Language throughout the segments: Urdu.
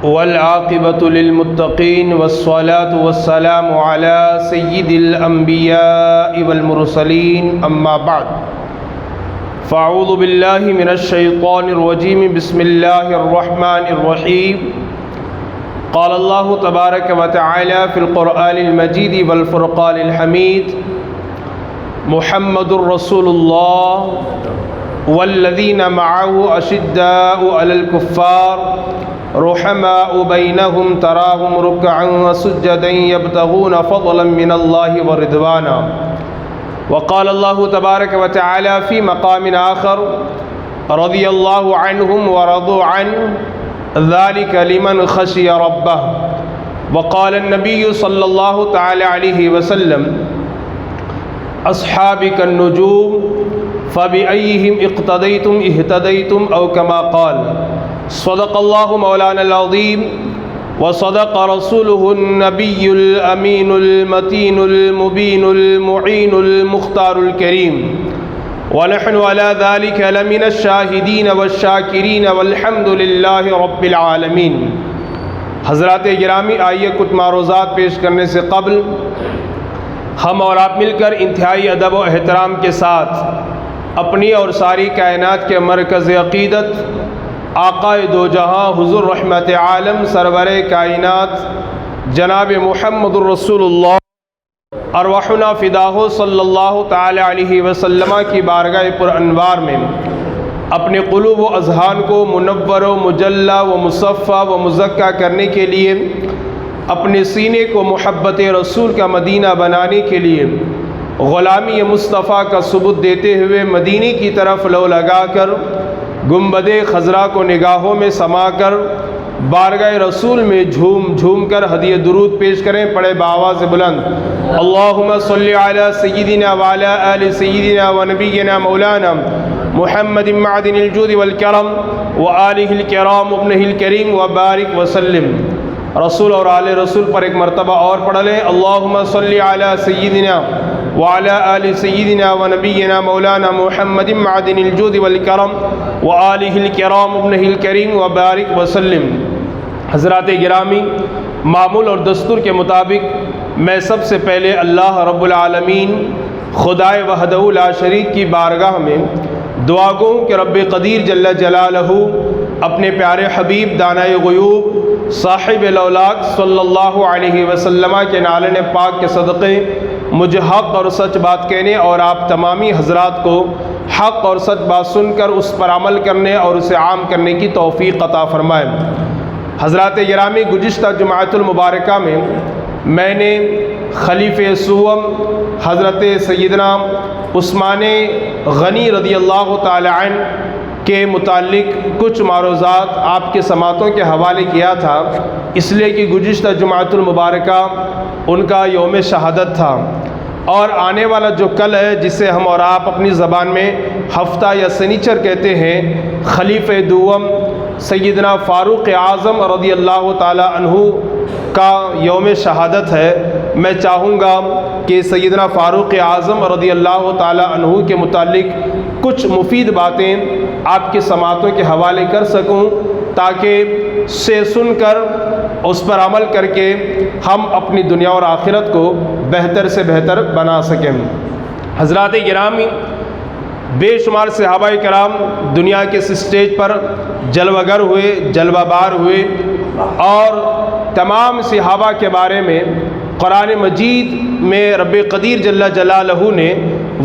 والعاقبة للمتقين والصلاة والسلام على سيد الأنبياء والمرسلين أما بعد فأعوذ بالله من الشيطان الرجيم بسم الله الرحمن الرحيم قال الله تبارك وتعالى في القرآن المجيد والفرقان الحميد محمد رسول الله والذين معه أشداء على الكفار رحماء بينهم تراهم ركعا وسجدا يبتغون فضلا من الله ورضوانا وقال الله تبارك وتعالى في مقام آخر رضي الله عنهم ورضوا عنه ذلك لمن خشي ربه وقال النبي صلى الله تعالى عليه وسلم أصحابك النجوم فبأيهم اقتديتم اهتديتم أو كما قال صدق الله مولانا العظيم وصدق رسوله النبي الأمين المتين المبين المعين المختار الكريم ونحن على ذلك لمن الشاهدين والشاکرین والحمد للہ رب العالمین۔ حضرات گرامی، آئیے کچھ معروضات پیش کرنے سے قبل ہم اور آپ مل کر انتہائی ادب و احترام کے ساتھ اپنی اور ساری کائنات کے مرکز عقیدت آقا دو جہاں حضور رحمت عالم سرور کائنات جناب محمد الرسول اللہ ارواحنا فداہ صلی اللہ تعالی علیہ وسلم کی بارگاہ پر انوار میں اپنے قلوب و اذہان کو منور و مجلہ و مصفہ و مزکہ کرنے کے لیے، اپنے سینے کو محبت رسول کا مدینہ بنانے کے لیے، غلامی مصطفیٰ کا ثبوت دیتے ہوئے مدینے کی طرف لو لگا کر گنبد خضرا کو نگاہوں میں سما کر بارگاہ رسول میں جھوم جھوم کر ہدیہ درود پیش کریں۔ پڑھے بآواز بلند اللہم صلی علی سیدنا وعلی آل سیدنا ونبینا مولانا محمد معدن الجود والکرم وآلہ الکرام ابنہ الکریم وبارک وسلم۔ رسول اور آل رسول پر ایک مرتبہ اور پڑھ لیں اللہم صلی علی سیدنا وعلى آل سيدنا ونبينا مولانا محمد معدن الجود والكرم وآلہ الكرام ابنہ الكریم وبارک وسلم۔ حضرات گرامی، معمول اور دستور کے مطابق میں سب سے پہلے اللہ رب العالمین خدائے وحدہ لا شریک کی بارگاہ میں دعا گو کہ رب قدیر جل جلالہ اپنے پیارے حبیب دانائے غیوب صاحب الاولاق صلی اللہ علیہ وسلم کے نالن پاک کے صدقے مجھے حق اور سچ بات کہنے اور آپ تمامی حضرات کو حق اور سچ بات سن کر اس پر عمل کرنے اور اسے عام کرنے کی توفیق عطا فرمائے۔ حضرات گرامی، گزشتہ جمعۃ المبارکہ میں نے خلیفہ سوم حضرت سیدنا عثمان غنی رضی اللہ تعالی عنہ کے متعلق کچھ معروضات آپ کے سماعتوں کے حوالے کیا تھا، اس لیے کہ گزشتہ جمعۃ المبارکہ ان کا یوم شہادت تھا، اور آنے والا جو کل ہے جسے ہم اور آپ اپنی زبان میں ہفتہ یا سنیچر کہتے ہیں، خلیفہ دوم سیدنا فاروق اعظم رضی اللہ تعالی عنہ کا یوم شہادت ہے۔ میں چاہوں گا کہ سیدنا فاروق اعظم رضی اللہ تعالی عنہ کے متعلق کچھ مفید باتیں آپ کے سماعتوں کے حوالے کر سکوں، تاکہ سے سن کر اس پر عمل کر کے ہم اپنی دنیا اور آخرت کو بہتر سے بہتر بنا سکیں۔ حضرات گرامی، بے شمار صحابہ کرام دنیا کے اس اسٹیج پر جلوہ گر ہوئے، جلوہ بار ہوئے، اور تمام صحابہ کے بارے میں قرآن مجید میں رب قدیر جل جلالہ نے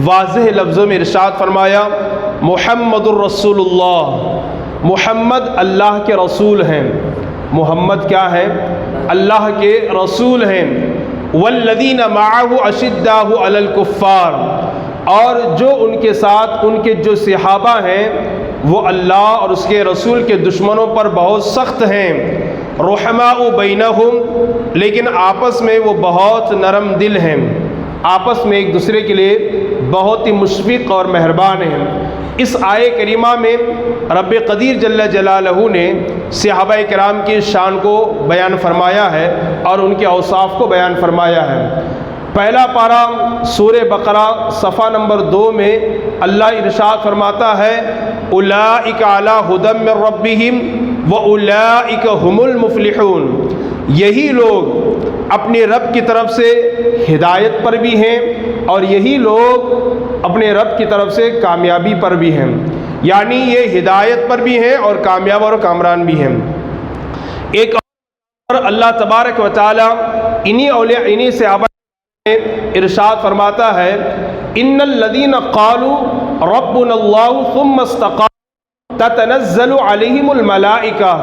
واضح لفظوں میں ارشاد فرمایا محمد الرسول اللہ، محمد اللہ کے رسول ہیں۔ محمد کیا ہے؟ اللہ کے رسول ہیں۔ والذین معہ اشداء علی الکفار، اور جو ان کے ساتھ ان کے جو صحابہ ہیں وہ اللہ اور اس کے رسول کے دشمنوں پر بہت سخت ہیں۔ رحماء بینہم، لیکن آپس میں وہ بہت نرم دل ہیں، آپس میں ایک دوسرے کے لیے بہت ہی مشفق اور مہربان ہیں۔ اس آیے کریمہ میں رب قدیر جل جلالہ نے صحابہ کرام کی شان کو بیان فرمایا ہے اور ان کے اوصاف کو بیان فرمایا ہے۔ پہلا پارہ سورہ بقرہ صفحہ نمبر 2 میں اللہ ارشاد فرماتا ہے اولئک علی ھدی من ربہم واولئک ھم المفلحون، یہی لوگ اپنے رب کی طرف سے ہدایت پر بھی ہیں اور یہی لوگ اپنے رب کی طرف سے کامیابی پر بھی ہیں، یعنی یہ ہدایت پر بھی ہیں اور کامیاب اور کامران بھی ہیں۔ ایک اور اللہ تبارک و تعالی انہی صحابہ میں ارشاد فرماتا ہے، ان الذین قالوا ربنا اللہ ثم استقاموا تتنزل علیہم الملائکہ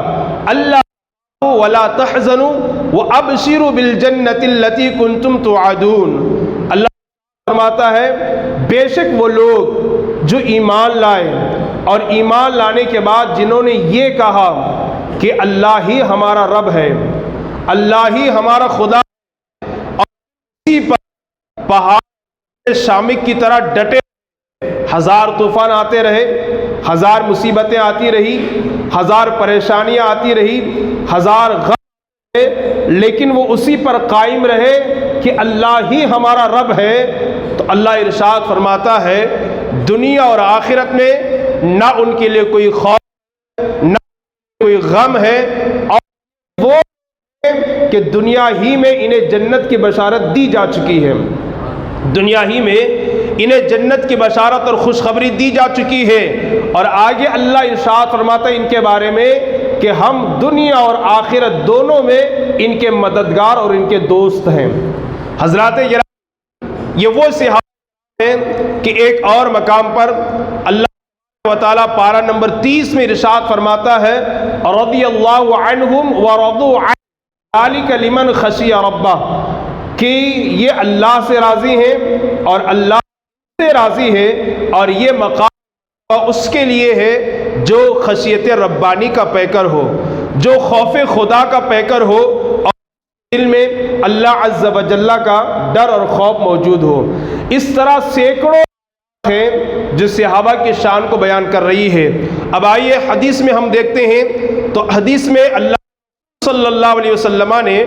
الا تخافوا ولا تحزنوا وابشروا بالجنۃ التی کنتم توعدون۔ اللہ فرماتا ہے بے شک وہ لوگ جو ایمان لائے اور ایمان لانے کے بعد جنہوں نے یہ کہا کہ اللہ ہی ہمارا رب ہے، اللہ ہی ہمارا خدا ہے، اور اسی پر پہاڑ شامک کی طرح ڈٹے، ہزار طوفان آتے رہے، ہزار مصیبتیں آتی رہی، ہزار پریشانیاں آتی رہی، ہزار غم رہے، لیکن وہ اسی پر قائم رہے کہ اللہ ہی ہمارا رب ہے، تو اللہ ارشاد فرماتا ہے دنیا اور آخرت میں نہ ان کے لیے کوئی خوف نہ کوئی غم ہے، اور وہ کہ دنیا ہی میں انہیں جنت کی بشارت دی جا چکی ہے، دنیا ہی میں انہیں جنت کی بشارت اور خوشخبری دی جا چکی ہے، اور آگے اللہ ارشاد فرماتا ہے ان کے بارے میں کہ ہم دنیا اور آخرت دونوں میں ان کے مددگار اور ان کے دوست ہیں۔ حضرات یہ وہ صحابہ ہیں کہ ایک اور مقام پر اللہ و تعالیٰ پارہ نمبر 30 میں ارشاد فرماتا ہے رضی اللہ عنہم ورضوا عنہ ذالک لمن خشی ربہ، کہ یہ اللہ سے راضی ہیں اور اللہ سے راضی ہے، اور یہ مقام اس کے لیے ہے جو خشیت ربانی کا پیکر ہو، جو خوف خدا کا پیکر ہو اور دل میں اللہ عز و جل کا ڈر اور خوف موجود ہو۔ اس طرح سینکڑوں ہیں جو صحابہ کی شان کو بیان کر رہی ہے۔ اب آئیے حدیث میں ہم دیکھتے ہیں تو حدیث میں اللہ صلی اللہ علیہ وسلم نے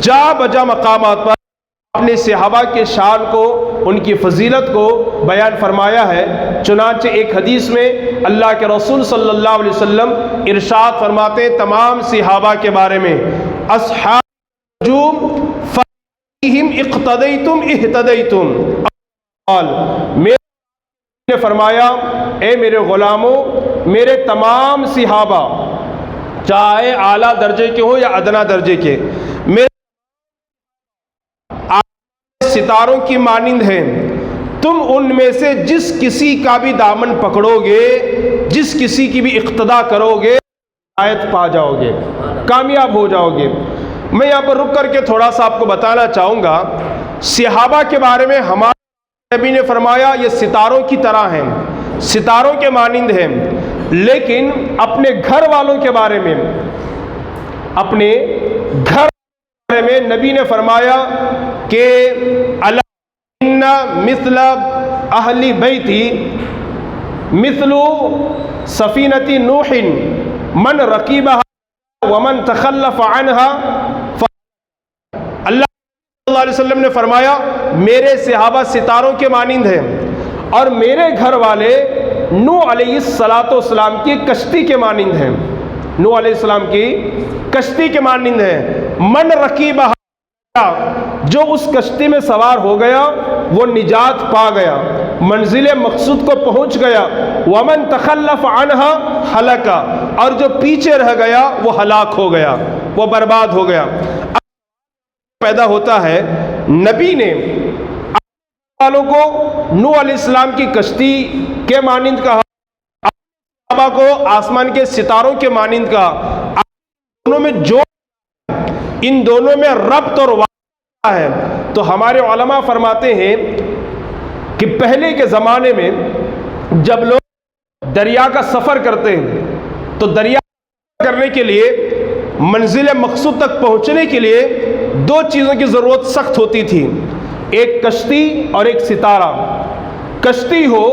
جا بجا مقامات پر اپنے صحابہ کے شان کو، ان کی فضیلت کو بیان فرمایا ہے۔ چنانچہ ایک حدیث میں اللہ کے رسول صلی اللہ علیہ وسلم ارشاد فرماتے ہیں تمام صحابہ کے بارے میں، اصحاب النجوم فیہم اقتدیتم اہتدیتم، میں نے فرمایا اے میرے غلاموں، میرے تمام صحابہ چاہے اعلیٰ درجے کے ہوں یا ادنا درجے کے، میرے ستاروں کی مانند ہیں، تم ان میں سے جس کسی کا بھی دامن پکڑو گے، جس کسی کی بھی اقتدا کرو گے، ہدایت پا جاؤ گے، کامیاب ہو جاؤ گے۔ میں یہاں پر رک کر کے تھوڑا سا آپ کو بتانا چاہوں گا، صحابہ کے بارے میں ہمارے نبی نے فرمایا یہ ستاروں کی طرح ہیں، ستاروں کے مانند ہیں، لیکن اپنے گھر والوں کے بارے میں، اپنے گھر کے بارے میں نبی نے فرمایا کہ ان مثل اہل بیتی مثل سفینۃ نوح من رکیبها ومن تخلف عنها۔ اللہ صلی اللہ علیہ وسلم نے فرمایا میرے صحابہ ستاروں کے مانند ہیں، اور میرے گھر والے نوح علیہ السلام کی کشتی کے مانند ہیں، نوح علیہ السلام کی کشتی کے مانند ہیں۔ من رکیبها، جو اس کشتی میں سوار ہو گیا وہ نجات پا گیا، منزل مقصود کو پہنچ گیا۔ ومن تخلف عنها ہلک، اور جو پیچھے رہ گیا وہ ہلاک ہو گیا، وہ برباد ہو گیا۔ پیدا ہوتا ہے نبی نے والوں کو نوح علیہ السلام کی کشتی کے مانند کہا، صحابہ کو آسمان کے ستاروں کے مانند کہا، دونوں میں جو ان دونوں میں ربط اور واقعہ ہے۔ تو ہمارے علماء فرماتے ہیں کہ پہلے کے زمانے میں جب لوگ دریا کا سفر کرتے ہیں تو دریا کرنے کے لیے منزل مقصود تک پہنچنے کے لیے دو چیزوں کی ضرورت سخت ہوتی تھی، ایک کشتی اور ایک ستارہ۔ کشتی ہو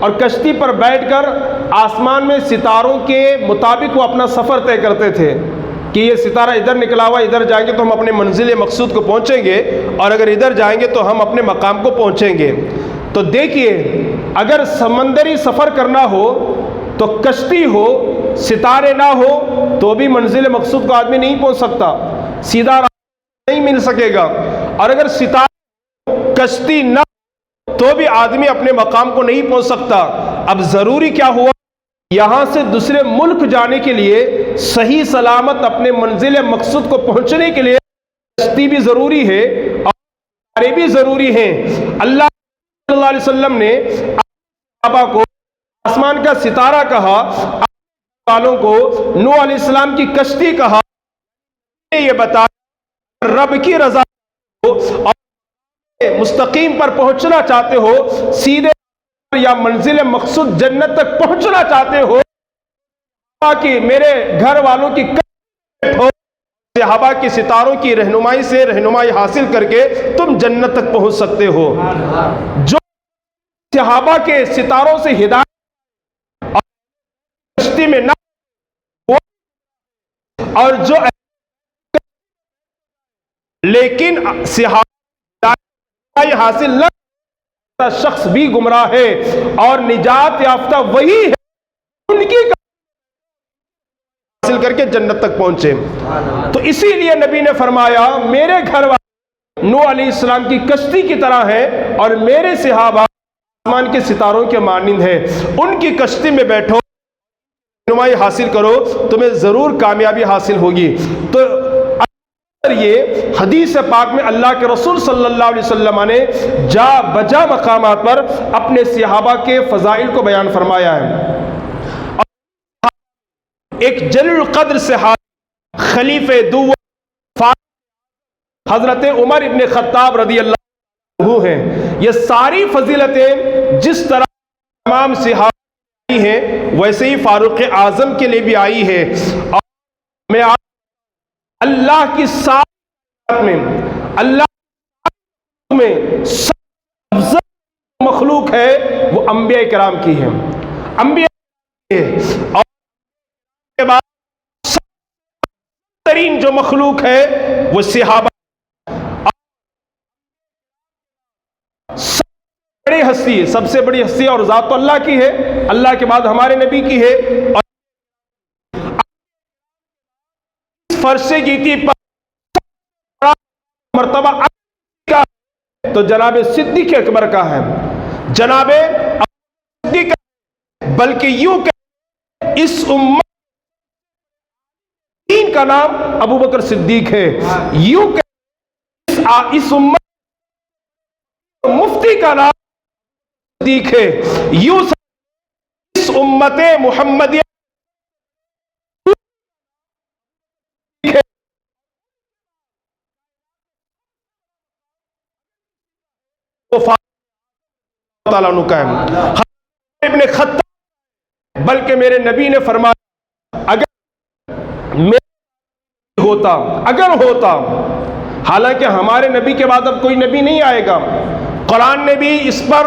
اور کشتی پر بیٹھ کر آسمان میں ستاروں کے مطابق وہ اپنا سفر طے کرتے تھے کہ یہ ستارہ ادھر نکلا ہوا، ادھر جائیں گے تو ہم اپنے منزل مقصود کو پہنچیں گے، اور اگر ادھر جائیں گے تو ہم اپنے مقام کو پہنچیں گے۔ تو دیکھیے اگر سمندری سفر کرنا ہو تو کشتی ہو، ستارے نہ ہو تو بھی منزل مقصود کو آدمی نہیں پہنچ سکتا، سیدھا راستہ نہیں مل سکے گا۔ اور اگر ستارے کشتی نہ تو بھی آدمی اپنے مقام کو نہیں پہنچ سکتا۔ اب ضروری کیا ہوا، یہاں سے دوسرے ملک جانے کے لیے، صحیح سلامت اپنے منزل مقصود کو پہنچنے کے لیے کشتی بھی ضروری ہے اور ستارے بھی ضروری ہیں۔ اللہ صلی اللہ علیہ وسلم نے صحابہ کو آسمان کا ستارہ کہا، والوں کو نوح علیہ السلام کی کشتی کہا، یہ بتا رب کی رضا اور مستقیم پر پہنچنا چاہتے ہو، سیدھے یا منزل مقصود جنت تک پہنچنا چاہتے ہو، کہ میرے گھر والوں کی صحابہ کی ستاروں کی رہنمائی سے رہنمائی حاصل کر کے تم جنت تک پہنچ سکتے ہو۔ جو صحابہ کے ستاروں سے ہدایت اور کشتی میں نہ اور جو لیکن صحابہ حاصل نہ شخص بھی گمراہ ہے، اور نجات یافتہ وہی ہے ان کی حاصل کر کے جنت تک پہنچے۔ تو اسی لیے نبی نے فرمایا میرے گھر والے نوح علیہ السلام کی کشتی کی طرح ہیں اور میرے صحابہ آسمان کے ستاروں کے مانند ہیں، ان کی کشتی میں بیٹھو، رہنمائی حاصل کرو، تمہیں ضرور کامیابی حاصل ہوگی۔ تو یہ حدیث پاک میں اللہ کے رسول صلی اللہ علیہ وسلم نے جا بجا مقامات پر اپنے صحابہ کے فضائل کو بیان فرمایا ہے۔ ایک جلیل القدر صحابی خلیفہ دوم حضرت عمر ابن خطاب رضی اللہ عنہ ہیں۔ یہ ساری فضیلتیں جس طرح تمام صحابہ ہیں ویسے ہی فاروق اعظم کے لیے بھی آئی ہے، اور میں اللہ کی ساتھ میں اللہ میں سب سے مخلوق ہے وہ انبیاء کرام کی ہے، انبیاء اور کے بعد سب ترین جو مخلوق ہے وہ صحابہ، سب سے بڑی ہستی اور ذات تو اللہ کی ہے، اللہ کے بعد ہمارے نبی کی ہے، اور فرش جیتی پر مرتبہ کا تو جناب صدیق اکبر کا ہے، جناب صدیق، بلکہ یوں کہ اس امت کا نام ابو بکر صدیق ہے، یوں کہ اس امت مفتی کا نام صدیق ہے، یوں اس امت محمدیہ تعالیٰ عنہ کا ہے۔ ابن خطاب بلکہ میرے نبی نے فرمایا اگر ہوتا، حالانکہ ہمارے نبی کے بعد اب کوئی نبی نہیں آئے گا، قرآن نے بھی اس پر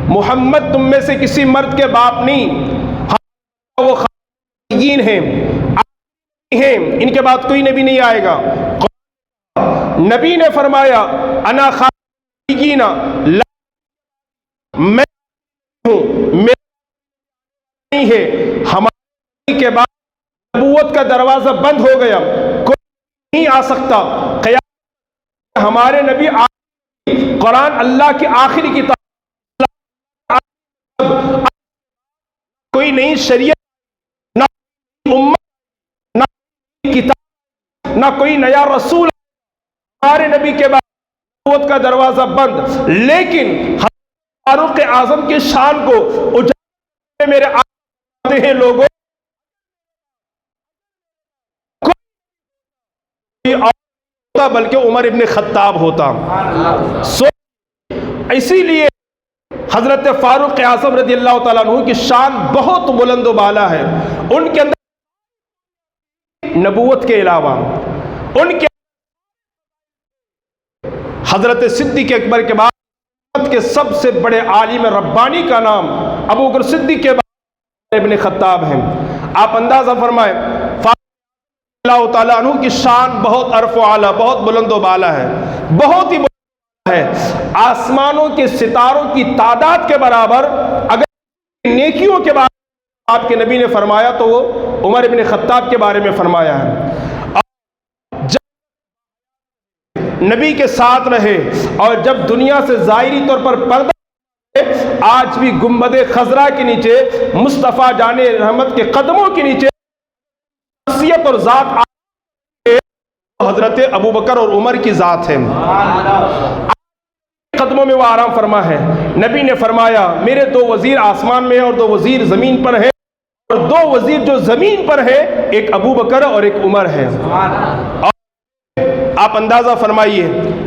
محمد تم میں سے کسی مرد کے باپ نہیں، وہ خالقین ہیں، ان کے بعد کوئی نبی نہیں آئے گا۔ نبی نے فرمایا انا خالقین، میں ہوں، میرا نہیں ہے، ہمارے کے بعد نبوت کا دروازہ بند ہو گیا، کوئی نہیں آ سکتا، قیامت ہمارے نبی قرآن اللہ کی آخری کتاب، کوئی نئی شریعت، نہ امت، نہ کتاب، نہ کوئی نیا رسول، ہمارے نبی کے بعد نبوت کا دروازہ بند۔ لیکن فاروق اعظم کی شان کو اجاگر میرے آتے ہیں لوگوں، بلکہ عمر ابن خطاب ہوتا۔ اسی لیے حضرت فاروق اعظم رضی اللہ تعالیٰ عنہ کی شان بہت بلند و بالا ہے، ان کے اندر نبوت کے علاوہ ان کے حضرت صدیق اکبر کے بعد کے سب سے بڑے عالم ربانی کا نام ابو بکر صدیق کے بعد ابن خطاب ہیں۔ آپ اندازہ فرمائیں اللہ تعالیٰ عنہ کی شان بہت عرف و اعلیٰ، بہت بلند و بالا ہے، بہت ہی ہے آسمانوں کے ستاروں کی تعداد کے برابر اگر نیکیوں کے بارے میں آپ کے نبی نے فرمایا تو وہ عمر ابن خطاب کے بارے میں فرمایا ہے۔ جب نبی کے ساتھ رہے اور جب دنیا سے ظاہری طور پر پردہ، آج بھی گنبد خضرا کے نیچے مصطفیٰ جان رحمت کے قدموں کے نیچے شخصیت اور ذات حضرت ابوبکر اور عمر کی ذات ہے۔ قدموں میں وہ آرام فرما ہے۔ نبی نے فرمایا میرے 2 وزیر آسمان میں اور 2 وزیر زمین پر ہے، اور 2 وزیر جو زمین پر ہے ایک ابوبکر اور ایک عمر ہے۔ آپ اندازہ فرمائیے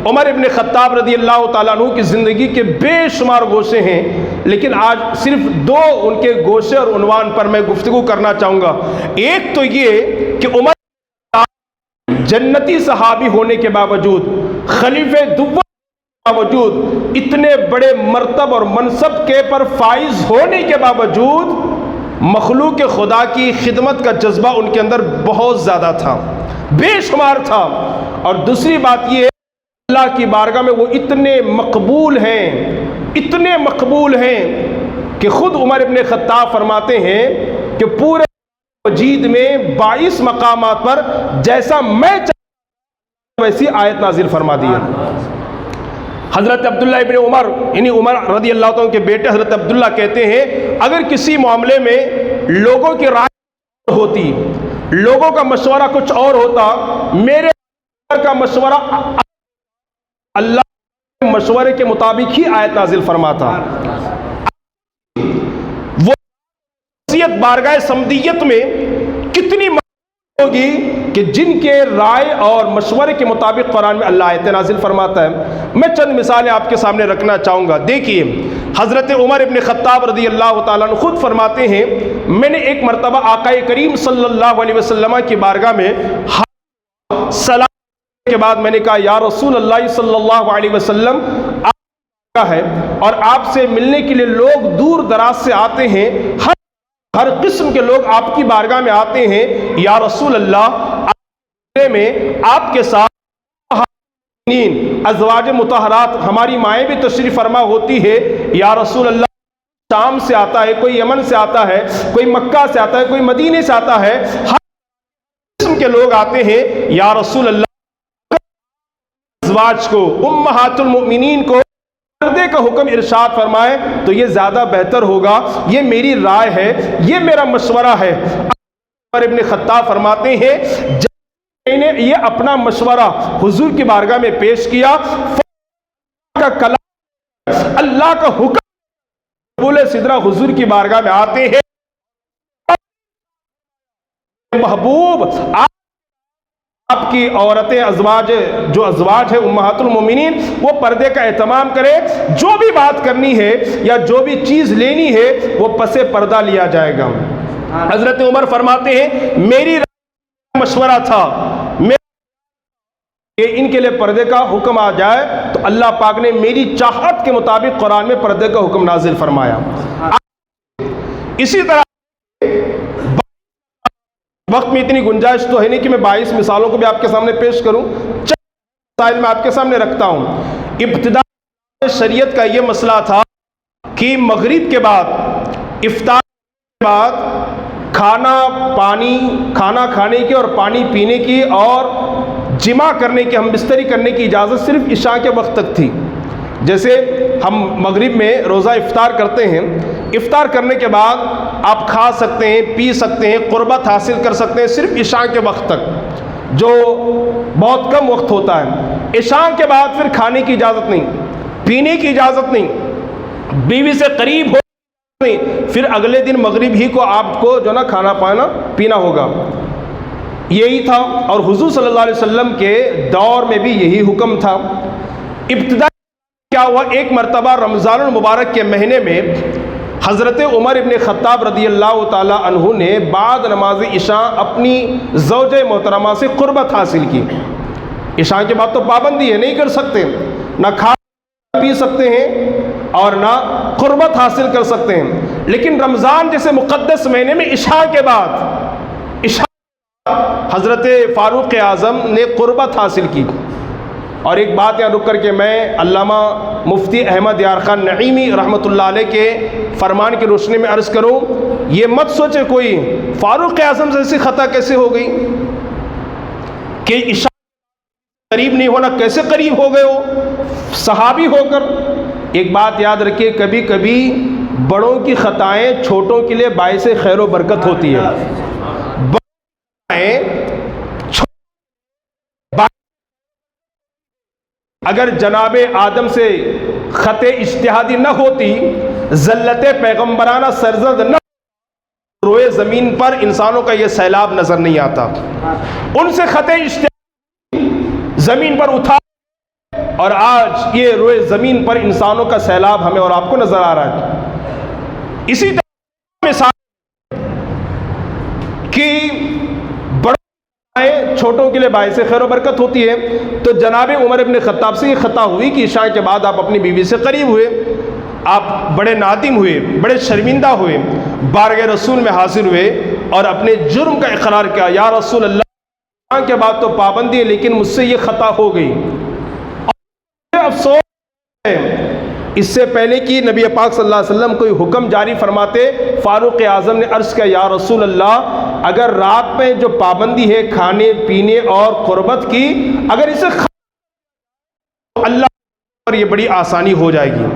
عمر ابن خطاب رضی اللہ تعالیٰ عنہ کی زندگی کے بے شمار گوشے ہیں، لیکن آج صرف 2 ان کے گوشے اور عنوان پر میں گفتگو کرنا چاہوں گا۔ ایک تو یہ کہ عمر جنتی صحابی ہونے کے باوجود، خلیفہ دوم باوجود، اتنے بڑے مرتبہ اور منصب کے پر فائز ہونے کے باوجود مخلوق خدا کی خدمت کا جذبہ ان کے اندر بہت زیادہ تھا، بے شمار تھا۔ اور دوسری بات یہ اللہ کی بارگاہ میں وہ اتنے مقبول ہیں کہ خود عمر ابن خطاب فرماتے ہیں کہ پورے مجید میں 22 مقامات پر جیسا میں چاہتا ویسی آیت نازل فرما دی ہے۔ حضرت عبداللہ ابن عمر یعنی عمر رضی اللہ عنہ کے بیٹے حضرت عبداللہ کہتے ہیں اگر کسی معاملے میں لوگوں کی رائے ہوتی، لوگوں کا مشورہ کچھ اور ہوتا، میرے کا مشورہ اللہ کے مشورے کے مطابق ہی آیت نازل فرماتا۔ وہ شخصیت بارگاہ سمدیت میں کتنی ہوگی کہ جن کے رائے اور مشورے کے مطابق قرآن میں اللہ آیت نازل فرماتا ہے۔ میں چند مثالیں آپ کے سامنے رکھنا چاہوں گا۔ دیکھیے حضرت عمر ابن خطاب رضی اللہ تعالیٰ عنہ خود فرماتے ہیں میں نے ایک مرتبہ آقا کریم صلی اللہ علیہ وسلم کی بارگاہ میں سلام کے بعد میں نے کہا یا رسول اللہ صلی اللہ علیہ وسلم آپ ہے اور آپ سے ملنے کے لیے لوگ دور دراز سے آتے ہیں، ہر قسم کے لوگ آپ کی بارگاہ میں آتے ہیں، یا رسول اللہ میں آپ کے ساتھ ازواج مطہرات ہماری مائیں بھی تشریف فرما ہوتی ہے، یا رسول اللہ شام سے آتا ہے، کوئی یمن سے آتا ہے، کوئی مکہ سے آتا ہے، کوئی مدینے سے آتا ہے، ہر قسم کے لوگ آتے ہیں، یا رسول اللہ ازواج کو امہات المؤمنین کو پردے کا حکم ارشاد فرمائے تو یہ زیادہ بہتر ہوگا، یہ میری رائے ہے، یہ میرا مشورہ ہے۔ عمر ابن خطاب فرماتے ہیں جب میں نے یہ اپنا مشورہ حضور کی بارگاہ میں پیش کیا، کا کلام اللہ کا حکم بولے سدرہ حضور کی بارگاہ میں آتے ہیں، محبوب آپ کی عورتیں جو ازواج ہے امہات المومنین وہ پردے کا اہتمام کرے، جو بھی بات کرنی ہے یا جو بھی چیز لینی ہے وہ پس پردہ لیا جائے گا۔ حضرت عمر فرماتے ہیں میری مشورہ تھا کہ ان کے لیے پردے کا حکم آ جائے تو اللہ پاک نے میری چاہت کے مطابق قرآن میں پردے کا حکم نازل فرمایا۔ اسی طرح وقت میں اتنی گنجائش تو ہے نہیں کہ میں 22 مثالوں کو بھی آپ کے سامنے پیش کروں، چند مسائل میں آپ کے سامنے رکھتا ہوں۔ ابتدا شریعت کا یہ مسئلہ تھا کہ مغرب کے بعد افطار کے بعد کھانا کھانے کی اور پانی پینے کی اور جمع کرنے کی، ہم بستری کرنے کی اجازت صرف عشاء کے وقت تک تھی۔ جیسے ہم مغرب میں روزہ افطار کرتے ہیں، افطار کرنے کے بعد آپ کھا سکتے ہیں، پی سکتے ہیں، قربت حاصل کر سکتے ہیں صرف عشاء کے وقت تک، جو بہت کم وقت ہوتا ہے۔ عشاء کے بعد پھر کھانے کی اجازت نہیں، پینے کی اجازت نہیں، بیوی سے قریب ہو نہیں، پھر اگلے دن مغرب ہی کو آپ کو جو نا کھانا پینا ہوگا۔ یہی تھا اور حضور صلی اللہ علیہ وسلم کے دور میں بھی یہی حکم تھا۔ ابتدا کیا ہوا، ایک مرتبہ رمضان المبارک کے مہینے میں حضرت عمر ابن خطاب رضی اللہ تعالی عنہ نے بعد نماز عشاء اپنی زوجہ محترمہ سے قربت حاصل کی۔ عشاء کے بعد تو پابندی ہے، نہیں کر سکتے، نہ کھا پی سکتے ہیں اور نہ قربت حاصل کر سکتے ہیں، لیکن رمضان جیسے مقدس مہینے میں عشاء کے بعد حضرت فاروق اعظم نے قربت حاصل کی۔ اور ایک بات یہاں رک کر کے میں علامہ مفتی احمد یار خان نعیمی رحمۃ اللہ علیہ کے فرمان کی روشنی میں عرض کروں، یہ مت سوچے کوئی فاروق اعظم سے ایسی خطا کیسے ہو گئی کہ عشاء قریب نہیں ہونا، کیسے قریب ہو گئے ہو صحابی ہو کر۔ ایک بات یاد رکھیے، کبھی کبھی بڑوں کی خطائیں چھوٹوں کے لیے باعث خیر و برکت ہوتی ہے۔ اگر جناب آدم سے خط اجتہادی نہ ہوتی، زلت پیغمبرانہ سرزد نہ، روئے زمین پر انسانوں کا یہ سیلاب نظر نہیں آتا۔ ان سے خط اجتہادی زمین پر اٹھا اور آج یہ روئے زمین پر انسانوں کا سیلاب ہمیں اور آپ کو نظر آ رہا ہے۔ اسی طرح مثال کہ چھوٹوں کے لیے باعث خیر و برکت ہوتی ہے، تو جناب عمر ابن خطاب سے یہ خطا ہوئی کہ عشاء کے بعد آپ اپنی بیوی سے قریب ہوئے، آپ بڑے نادم ہوئے، بڑے شرمندہ ہوئے، بارگاہ رسول میں حاضر ہوئے اور اپنے جرم کا اقرار کیا، یا رسول اللہ عشاء کے بعد تو پابندی ہے لیکن مجھ سے یہ خطا ہو گئی۔ اور افسوس ہے، اس سے پہلے کہ نبی پاک صلی اللہ علیہ وسلم کوئی حکم جاری فرماتے، فاروق اعظم نے عرض کیا، یا رسول اللہ اگر رات میں جو پابندی ہے کھانے پینے اور قربت کی، اگر اسے اللہ پر یہ بڑی آسانی ہو جائے گی۔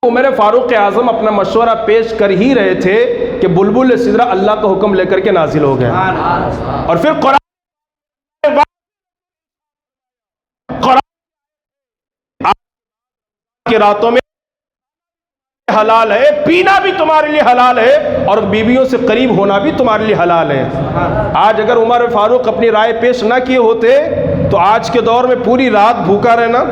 عمر فاروق اعظم اپنا مشورہ پیش کر ہی رہے تھے کہ بلبل سدرہ اللہ کا حکم لے کر کے نازل ہو گئے، اور پھر قرآن کی راتوں میں حلال ہے، پینا بھی تمہارے لیے حلال ہے، اور بیویوں سے قریب ہونا بھی تمہارے لیے حلال ہے۔ آج اگر عمر فاروق اپنی رائے پیش نہ کیے ہوتے تو آج کے دور میں پوری رات بھوکا رہنا،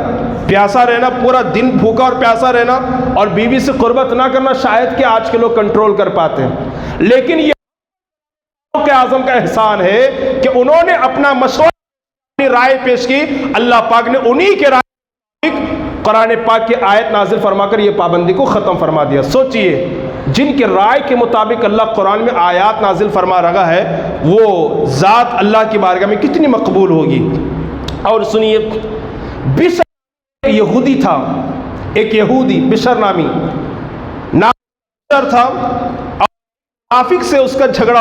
پیاسا رہنا، پورا دن بھوکا اور پیاسا رہنا اور بیوی سے قربت نہ کرنا شاید کہ آج کے لوگ کنٹرول کر پاتے ہیں۔ لیکن یہ فاروق اعظم کا احسان ہے کہ انہوں نے اپنا مشورہ، اپنی رائے پیش کی، اللہ پاک نے انہی کے رائے قرآن پاک کی آیت نازل فرما کر یہ پابندی کو ختم فرما دیا۔ سوچئے جن کی رائے کے مطابق اللہ قرآن میں آیات نازل فرما رہا ہے، وہ ذات اللہ کی بارگاہ میں کتنی مقبول ہوگی۔ اور سنیے، بشر یہودی تھا، ایک یہودی بشر نامی بشر تھا، اور منافق سے اس کا جھگڑا،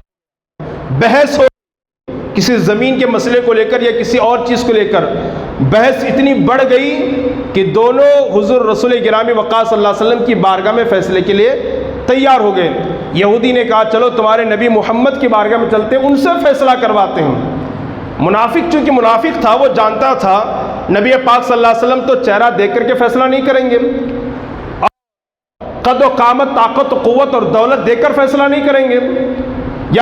بحث ہو کسی زمین کے مسئلے کو لے کر یا کسی اور چیز کو لے کر، بحث اتنی بڑھ گئی کہ دونوں حضور رسول گرامی وقار صلی اللہ علیہ وسلم کی بارگاہ میں فیصلے کے لیے تیار ہو گئے۔ یہودی نے کہا چلو تمہارے نبی محمد کی بارگاہ میں چلتے ہیں، ان سے فیصلہ کرواتے ہیں۔ منافق چونکہ منافق تھا، وہ جانتا تھا نبی پاک صلی اللہ علیہ وسلم تو چہرہ دیکھ کر کے فیصلہ نہیں کریں گے، قد و قامت، طاقت و قوت اور دولت دیکھ کر فیصلہ نہیں کریں گے، یا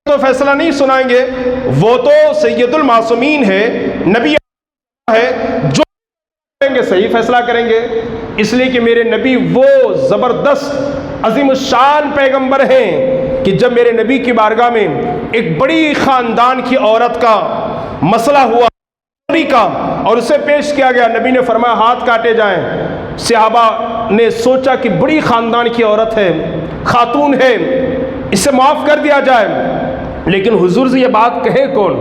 تو فیصلہ نہیں سنائیں گے، وہ تو سید المعصومین ہے، نبی ہے، جو کریں گے صحیح فیصلہ کریں گے، اس لیے کہ میرے نبی وہ زبردست عظیم الشان پیغمبر ہیں کہ جب میرے نبی کی بارگاہ میں ایک بڑی خاندان کی عورت کا مسئلہ ہوا کا اور اسے پیش کیا گیا، نبی نے فرمایا ہاتھ کاٹے جائیں۔ صحابہ نے سوچا کہ بڑی خاندان کی عورت ہے، خاتون ہے، اسے معاف کر دیا جائے، لیکن حضور سے یہ بات کہے کون؟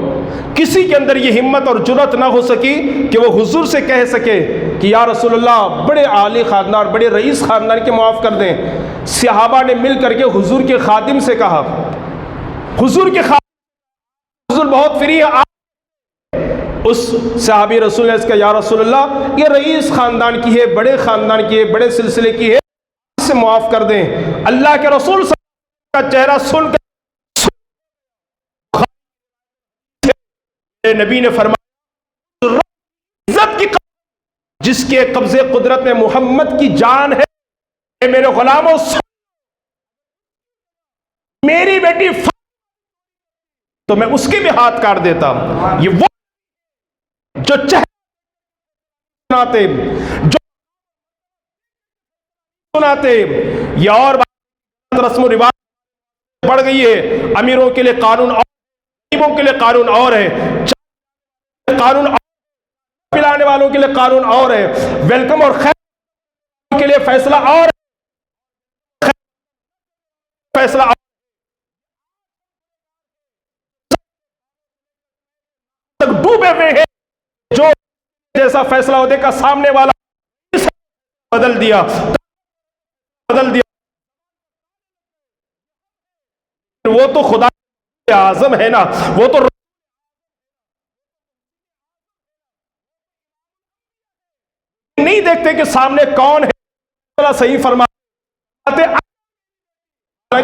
کسی کے اندر یہ ہمت اور جرأت نہ ہو سکی کہ وہ حضور سے کہہ سکے کہ یا رسول اللہ بڑے عالی خاندان، بڑے رئیس خاندان کے معاف کر دیں۔ صحابہ نے مل کر کے حضور کے خادم سے کہا، حضور کے خادم، حضور بہت فری ہے، اس صحابی رسول نے اس کا، یا رسول اللہ یہ رئیس خاندان کی ہے، بڑے خاندان کی ہے، بڑے سلسلے کی ہے، اس سے معاف کر دیں۔ اللہ کے رسول صلی اللہ علیہ وسلم کا چہرہ سن کر نبی نے فرمایا عزت کی جس کے قبضے قدرت میں محمد کی جان ہے، اے میرے غلاموں میری بیٹی تو میں اس کے بھی ہاتھ کاٹ دیتا۔ یہ وہ جو سناتے، جو سناتے، یہ اور رسم و رواج بڑھ گئی ہے، امیروں کے لیے قانون اور غریبوں کے لیے قانون اور ہے، قانون پلانے والوں کے لیے قانون اور ہے، ویلکم اور خیر کے لیے فیصلہ اور ہے، فیصلہ اور ڈوبے ہوئے ہیں، جو جیسا فیصلہ ہونے کا سامنے والا بدل دیا وہ تو خدا اعظم ہے نا، وہ تو نہیں دیکھتے کہ سامنے کون ہے، صحیح فرماتے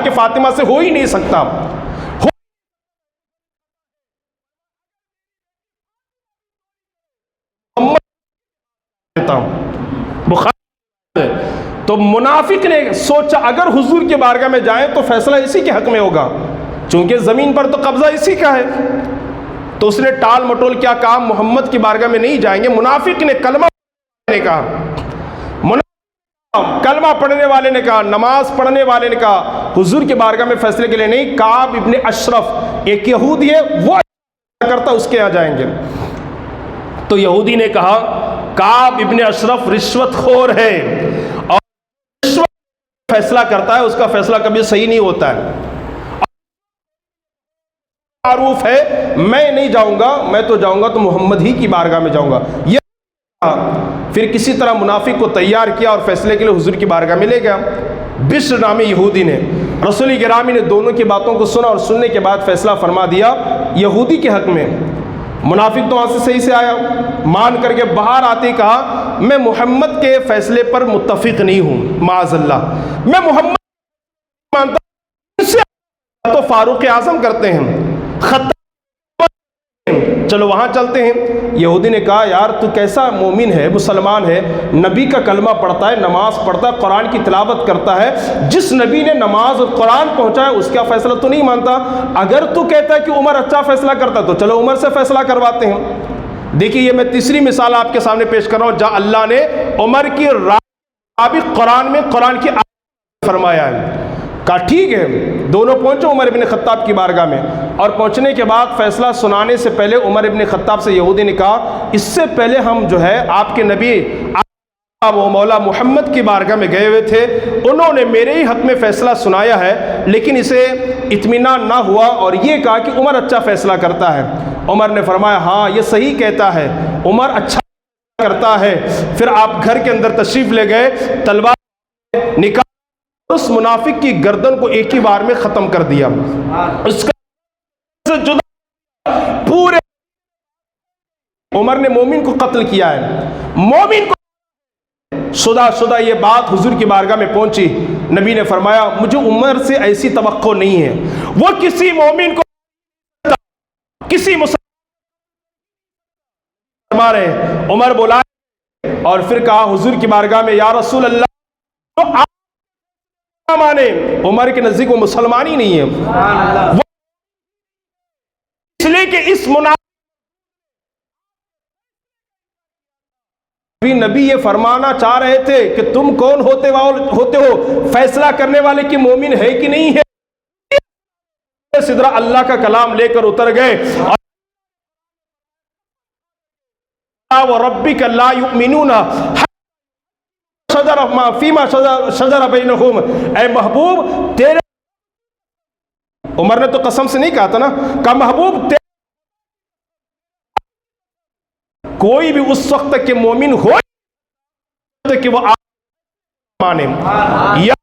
کہ فاطمہ سے ہو ہی نہیں سکتا. تو منافق نے سوچا اگر حضور کے بارگاہ میں جائیں تو فیصلہ اسی کے حق میں ہوگا، چونکہ زمین پر تو قبضہ اسی کا ہے. تو اس نے ٹال مٹول کیا کہا، محمد کی بارگاہ میں نہیں جائیں گے. منافق نے کلمہ نے کہا، کلمہ پڑھنے والے نے کہا، نماز پڑھنے والے نے کہا حضور کے بارگاہ میں فیصلے کے لیے نہیں. کعب ابن اشرف ایک یہودی ہے، وہ کرتا اس کے یہاں جائیں گے. تو یہودی نے کہا کعب ابن اشرف رشوت خور ہے اور رشوت فیصلہ کرتا ہے، اس کا فیصلہ کبھی صحیح نہیں ہوتا ہے. معروف ہے میں نہیں جاؤں گا، میں تو جاؤں گا تو محمد ہی کی بارگاہ میں جاؤں گا. یہ پھر کسی طرح منافق کو تیار کیا اور فیصلے کے لیے حضور کی بارگاہ میں لے گیا. بشر نامی یہودی نے، رسول گرامی نے دونوں کی باتوں کو سنا اور سننے کے بعد فیصلہ فرما دیا یہودی کے حق میں. منافق تو وہاں سے صحیح سے آیا، مان کر کے باہر آتے ہی کہا میں محمد کے فیصلے پر متفق نہیں ہوں، معاذ اللہ، میں محمد مانتا ہوں، تو فاروق اعظم کرتے ہیں، خطاب، چلو وہاں چلتے ہیں. یہودی نے کہا یار تو کیسا مومن ہے، مسلمان ہے، نبی کا کلمہ پڑھتا ہے، نماز پڑھتا ہے، قرآن کی تلاوت کرتا ہے، جس نبی نے نماز اور قرآن پہنچایا اس کا فیصلہ تو نہیں مانتا. اگر تو کہتا ہے کہ عمر اچھا فیصلہ کرتا تو چلو عمر سے فیصلہ کرواتے ہیں. دیکھیے یہ میں تیسری مثال آپ کے سامنے پیش کر رہا ہوں جہاں اللہ نے عمر کی رائے قرآن میں قرآن کی آیت فرمایا ہے. کہا ٹھیک ہے، دونوں پہنچو عمر ابن خطاب کی بارگاہ میں، اور پہنچنے کے بعد فیصلہ سنانے سے پہلے عمر ابن خطاب سے یہودی نے کہا اس سے پہلے ہم جو ہے آپ کے نبی وہ مولا محمد کی بارگاہ میں گئے ہوئے تھے، انہوں نے میرے ہی حق میں فیصلہ سنایا ہے، لیکن اسے اطمینان نہ ہوا اور یہ کہا کہ عمر اچھا فیصلہ کرتا ہے. عمر نے فرمایا ہاں یہ صحیح کہتا ہے، عمر اچھا کرتا ہے. پھر آپ گھر کے اندر تشریف لے گئے، تلوار نکال اس منافق کی گردن کو ایک ہی بار میں ختم کر دیا. اس کا جدا پورے عمر نے مومن کو قتل کیا ہے. مومن کو شدہ یہ بات حضور کی بارگاہ میں پہنچی. نبی نے فرمایا مجھے عمر سے ایسی توقع نہیں ہے، وہ کسی مومن کو کسی مسلمان مارے. عمر بلائے اور پھر کہا حضور کی بارگاہ میں یا رسول اللہ تو آپ مانے. عمر کے نزدیک وہ مسلمان ہی نہیں ہے، اس لیے کہ اس نبی یہ فرمانا چاہ رہے تھے کہ تم کون ہوتے ہو، فیصلہ کرنے والے کی مومن ہے کہ نہیں ہے. سدرا اللہ کا کلام لے کر اتر گئے وَرَبِّكَ لَا يُؤْمِنُونَ فیما شجر بینہم. اے محبوب تیرے، عمر نے تو قسم سے نہیں کہا تھا نا، کہ محبوب تیرے کوئی بھی اس وقت تک کہ مومن ہو کہ وہ آپ مانے یا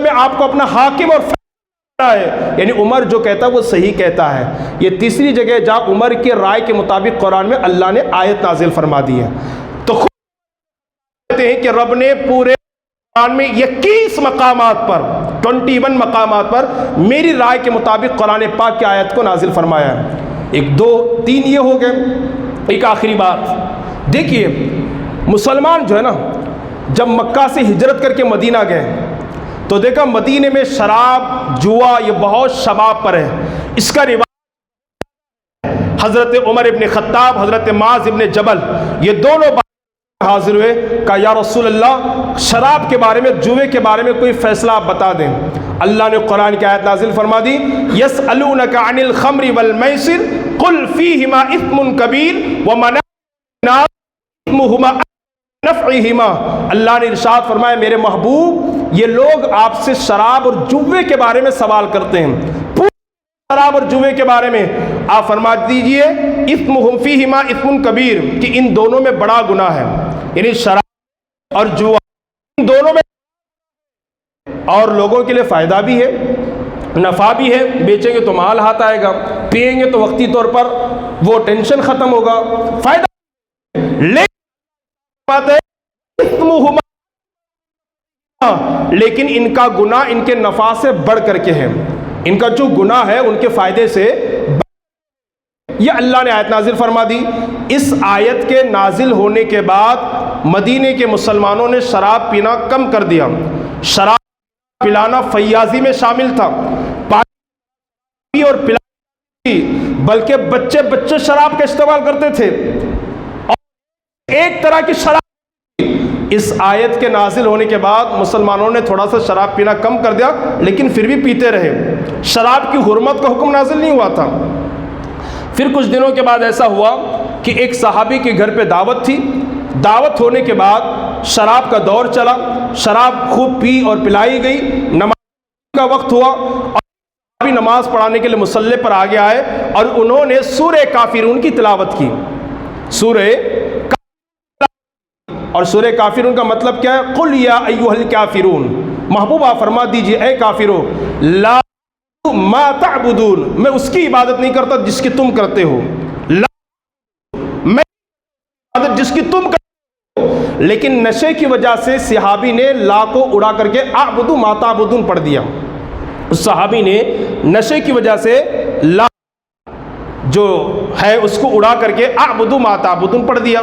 میں آپ کو اپنا حاکم اور ہے. یعنی عمر جو کہتا ہے وہ صحیح کہتا ہے. یہ تیسری جگہ جہاں عمر کی رائے کے مطابق قرآن میں اللہ نے آیت نازل فرما دی ہے. تو خود کہتے ہیں کہ رب نے پورے قرآن میں 21 مقامات پر 21 مقامات پر میری رائے کے مطابق قرآن پاک کی آیت کو نازل فرمایا ہے. 1 2 3 یہ ہو گئے. ایک آخری بات دیکھیے، مسلمان جو ہے نا جب مکہ سے ہجرت کر کے مدینہ گئے تو دیکھا مدینے میں شراب جوا یہ بہت شباب پر ہے. اس کا روایت حضرت عمر ابن خطاب، حضرت معاذ ابن جبل یہ دونوں حاضر ہوئے، کہا یا رسول اللہ شراب کے بارے میں، جوے کے بارے میں کوئی فیصلہ آپ بتا دیں. اللہ نے قرآن کی آیت نازل فرما دی یسألونک عن الخمر والمیسر قل فیہما اثم کبیر ومنافع اثمہما نفعہما. اللہ نے ارشاد فرمایا میرے محبوب یہ لوگ آپ سے شراب اور جوے کے بارے میں سوال کرتے ہیں، شراب اور جوے کے بارے میں آپ فرما دیجئے اثمہم فیہما اثم کبیر، کہ ان دونوں میں بڑا گناہ ہے، یعنی شراب اور جوا، ان دونوں میں، اور لوگوں کے لیے فائدہ بھی ہے، نفع بھی ہے، بیچیں گے تو مال ہاتھ آئے گا، پئیں گے تو وقتی طور پر وہ ٹینشن ختم ہوگا، فائدہ، لیکن ان کا گناہ ان کے نفع سے بڑھ کر کے ہے، ان کا جو گناہ ہے ان کے فائدے سے یہ اللہ نے آیت نازل فرما دی۔ اس آیت کے نازل ہونے کے بعد مدینے کے مسلمانوں نے شراب پینا کم کر دیا، شراب پلانا فیاضی میں شامل تھا، پانی اور پلانا، بلکہ بچے شراب کا استعمال کرتے تھے، اور ایک طرح کی شراب۔ اس آیت کے نازل ہونے کے بعد مسلمانوں نے تھوڑا سا شراب پینا کم کر دیا، لیکن پھر بھی پیتے رہے، شراب کی حرمت کا حکم نازل نہیں ہوا تھا۔ پھر کچھ دنوں کے بعد ایسا ہوا کہ ایک صحابی کے گھر پہ دعوت تھی، دعوت ہونے کے بعد شراب کا دور چلا، شراب خوب پی اور پلائی گئی، نماز کا وقت ہوا، اور صحابی نماز پڑھانے کے لیے مصلی پر آگے آئے اور انہوں نے سورہ کافرون کی تلاوت کی۔ سورہ، اور سورہ کافرون کا مطلب کیا ہے؟ قل یا ایھا الکافرون، محبوبہ فرما دیجئے اے کافرو، لا ما تعبدون، میں اس کی عبادت نہیں کرتا جس کی تم کرتے ہو، لا میں عبادت جس کی تم کرتے ہو۔ لیکن نشے کی وجہ سے صحابی نے لا کو اڑا کر کے اعبدو ما تعبدون پڑھ دیا، اس صحابی نے نشے کی وجہ سے لا جو ہے اس کو اڑا کر کے اعبدو ما تعبدون پڑھ دیا۔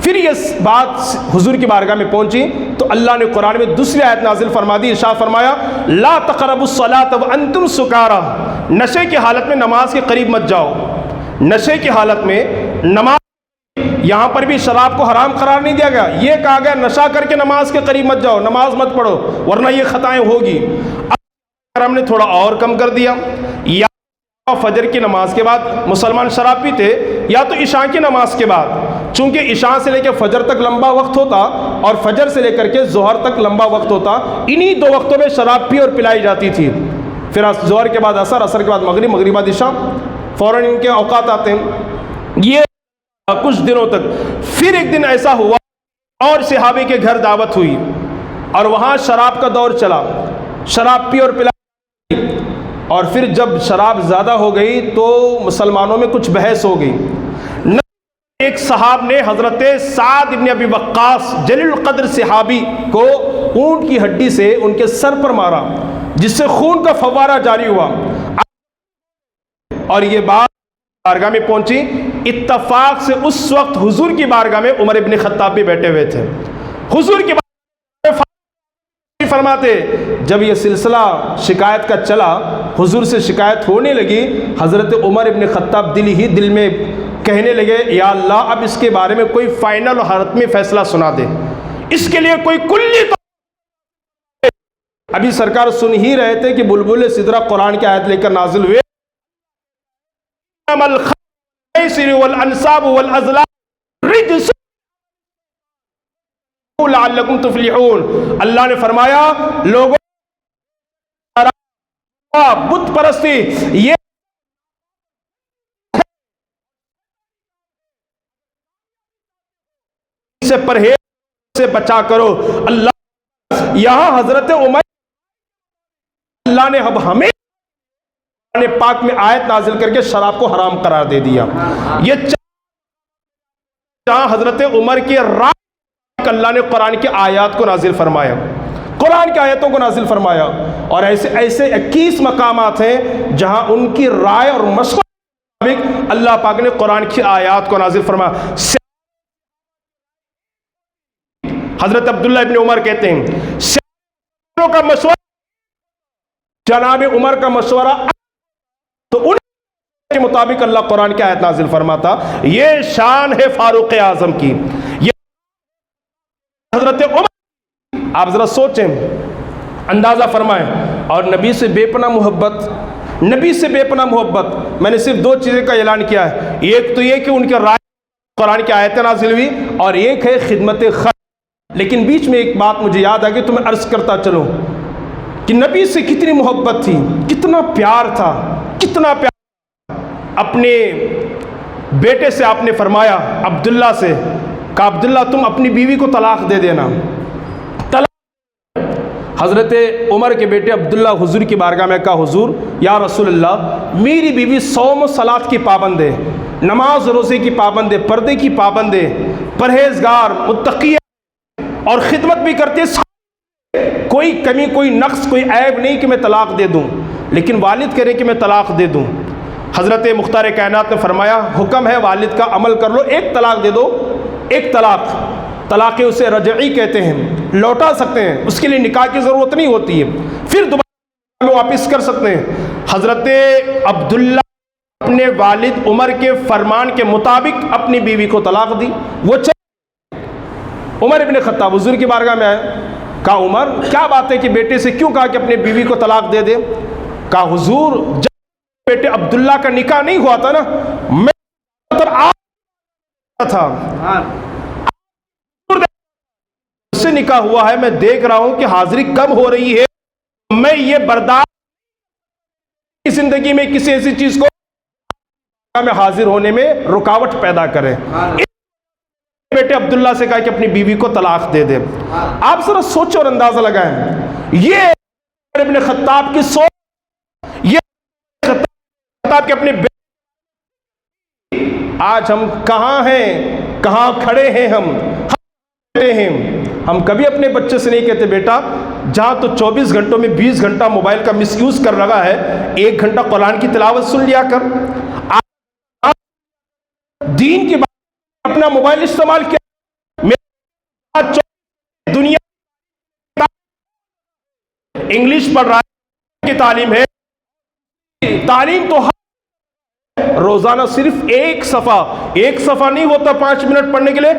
پھر یہ بات حضور کی بارگاہ میں پہنچی تو اللہ نے قرآن میں دوسری آیت نازل فرما دی، ارشاد فرمایا لا تقربوا الصلاۃ وانتم سکارا، نشے کی حالت میں نماز کے قریب مت جاؤ، نشے کی حالت میں نماز، یہاں پر بھی شراب کو حرام قرار نہیں دیا گیا، یہ کہا گیا نشہ کر کے نماز کے قریب مت جاؤ، نماز مت پڑھو ورنہ یہ خطائیں ہوگی۔ اب ہم نے تھوڑا اور کم کر دیا، یا فجر کی نماز کے بعد مسلمان شراب پیتے، یا تو عشاء کی نماز کے بعد، چونکہ عشاء سے لے کے فجر تک لمبا وقت ہوتا اور فجر سے لے کر کے ظہر تک لمبا وقت ہوتا، انہی دو وقتوں میں شراب پی اور پلائی جاتی تھی۔ پھر ظہر کے بعد عصر، عصر کے بعد مغرب، مغرب بعد عشاء، فوراً ان کے اوقات آتے ہیں۔ یہ کچھ دنوں تک، پھر ایک دن ایسا ہوا اور صحابی کے گھر دعوت ہوئی اور وہاں شراب کا دور چلا، شراب پی اور پلائی، اور پھر جب شراب زیادہ ہو گئی تو مسلمانوں میں کچھ بحث ہو گئی۔ ایک صحاب نے حضرت سعد بن ابی وقاص جلیل القدر صحابی کو اونٹ کی ہڈی سے ان کے سر پر مارا، جس سے خون کا فوارہ جاری ہوا، اور یہ بات بارگاہ میں پہنچی۔ اتفاق سے اس وقت حضور کی بارگاہ میں عمر ابن خطاب بھی بیٹھے ہوئے تھے۔ حضور کی بارگاہ میں فرماتے، جب یہ سلسلہ شکایت کا چلا، حضور سے شکایت ہونے لگی، حضرت عمر ابن خطاب دل ہی دل میں کہنے لگے یا اللہ اب اس کے بارے میں کوئی فائنل اور حتمی فیصلہ سنا دے، اس کے لیے کوئی کلی تو۔ ابھی سرکار سن ہی رہے تھے کہ بلبل سدرہ قرآن کی آیت لے کر نازل ہوئے، الخمر والانصاب والازلام رجس لعلکم تفلحون۔ اللہ نے فرمایا لوگوں بت پرستی یہ سے پرہیز سے بچا کرو۔ اللہ یہاں حضرت عمر، اللہ نے اب ہمیں پاک میں آیت نازل کر کے شراب کو حرام قرار دے دیا۔ یہ جہاں حضرت عمر کی رائے، اللہ نے قرآن کی آیات کو نازل فرمایا، قرآن کی آیتوں کو نازل فرمایا، اور ایسے 21 مقامات ہیں جہاں ان کی رائے اور مشورے کے مطابق اللہ پاک نے قرآن کی آیات کو نازل فرمایا۔ حضرت عبداللہ ابن عمر کہتے ہیں سیاستوں کا مشورہ، جناب عمر کا مشورہ، تو ان کے مطابق اللہ قرآن کی آیت نازل فرماتا۔ یہ شان ہے فاروق اعظم کی، یہ حضرت عمر۔ آپ ذرا سوچیں، اندازہ فرمائیں، اور نبی سے بے پناہ محبت، نبی سے بے پناہ محبت۔ میں نے صرف 2 چیزیں کا اعلان کیا ہے، ایک تو یہ کہ ان کے رائے قرآن کی آیتیں نازل ہوئی، اور ایک ہے خدمت خلق۔ لیکن بیچ میں ایک بات مجھے یاد آ گئی تو میں عرض کرتا چلوں کہ نبی سے کتنی محبت تھی، کتنا پیار تھا، کتنا پیار۔ اپنے بیٹے سے آپ نے فرمایا عبداللہ سے، کہا عبداللہ تم اپنی بیوی کو طلاق دے دینا۔ حضرت عمر کے بیٹے عبداللہ حضور کی بارگاہ میں کہا حضور یا رسول اللہ میری بیوی صوم و صلاۃ کی پابند ہے، نماز روزے کی پابند ہے، پردے کی پابند ہے، پرہیزگار متقی اور خدمت بھی کرتے، کوئی کمی کوئی نقص کوئی عیب نہیں کہ میں طلاق دے دوں، لیکن والد کرے کہ میں طلاق دے دوں۔ حضرت مختار کائنات نے فرمایا حکم ہے والد کا عمل کر لو، ایک طلاق دے دو، ایک طلاق اسے رجعی کہتے ہیں، لوٹا سکتے ہیں، اس کے لیے نکاح کی ضرورت نہیں ہوتی ہے، پھر دوبارہ واپس کر سکتے ہیں۔ حضرت عبداللہ اپنے والد عمر کے فرمان کے مطابق اپنی بیوی کو طلاق دی، وہ عمر ابن خطاب حضور کی بارگاہ میں آئے، کہا عمر کیا بات ہے کہ بیٹے سے کیوں کہا کہ اپنے بیوی کو طلاق دے دے؟ کہا حضور جب بیٹے عبداللہ کا نکاح نہیں ہوا تھا نا، میں تھا سے نکاح ہوا ہے، میں دیکھ رہا ہوں کہ حاضری کم ہو رہی ہے، میں یہ برداشت زندگی میں کسی ایسی چیز کو میں حاضر ہونے میں رکاوٹ پیدا کرے۔ بیٹے عبداللہ سے کہا کہ اپنی بیوی کو طلاق دے دے۔ آپ ذرا سوچ اور اندازہ لگائیں، یہ ابن خطاب کی سوچ، یہ خطاب کے اپنے آج ہم کہاں ہیں، کہاں کھڑے ہیں، ہم کبھی اپنے بچے سے نہیں کہتے بیٹا جہاں تو 24 گھنٹوں میں 20 گھنٹہ موبائل کا مس یوز کر رہا ہے، 1 گھنٹہ قرآن کی تلاوت سن لیا کر، دین کی بات اپنا موبائل استعمال کیا، دنیا انگلش پڑھ رہا ہے کی تعلیم ہے، تعلیم تو روزانہ صرف ایک صفحہ نہیں ہوتا 5 منٹ پڑھنے کے لیے،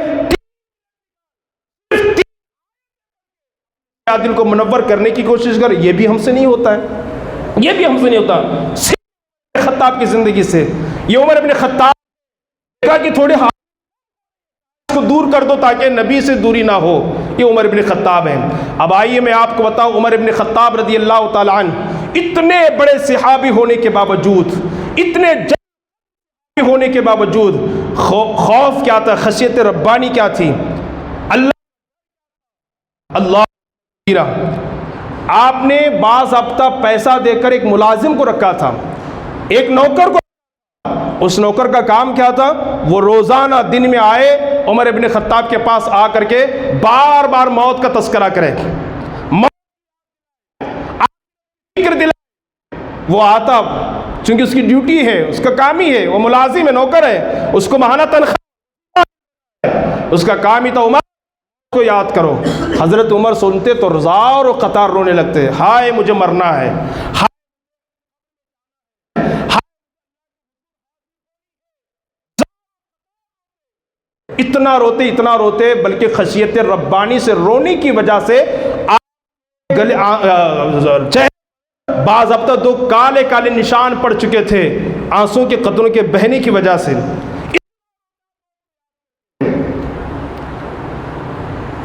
دل کو منور کرنے کی کوشش کر، یہ بھی ہم سے نہیں ہوتا ہے، یہ بھی ہم سے نہیں ہوتا۔ صرف خطاب کی زندگی سے یہ عمر ابن خطاب کہا کہ تھوڑے ہاتھ کو دور کر دو تاکہ نبی سے دوری نہ ہو، یہ عمر ابن خطاب ہیں۔ اب آئیے میں آپ کو بتاؤں عمر ابن خطاب رضی اللہ تعالی عنہ اتنے بڑے صحابی ہونے کے باوجود، اتنے ہونے کے باوجود خوف کیا تھا، خشیت ربانی کیا تھی، اللہ آپ نے باضابطہ پیسہ دے کر ایک ملازم کو رکھا تھا، ایک نوکر کو، اس نوکر کا کام کیا تھا، وہ روزانہ دن میں آئے عمر ابن خطاب کے پاس آ کر کے بار بار موت کا تذکرہ کرے، وہ آتا چونکہ اس کی ڈیوٹی ہے، اس کا کام ہی ہے، وہ ملازم ہے، نوکر ہے، اس کو ماہانہ تنخواہ، اس کا کام ہی تھا عمر کو یاد کرو۔ حضرت عمر سنتے تو رزار و قطار رونے لگتے، ہائے مجھے مرنا ہے، اتنا روتے بلکہ خشیت ربانی سے رونے کی وجہ سے باضابطہ 2 کالے کالے نشان پڑ چکے تھے آنسوں کے قطروں کے بہنے کی وجہ سے۔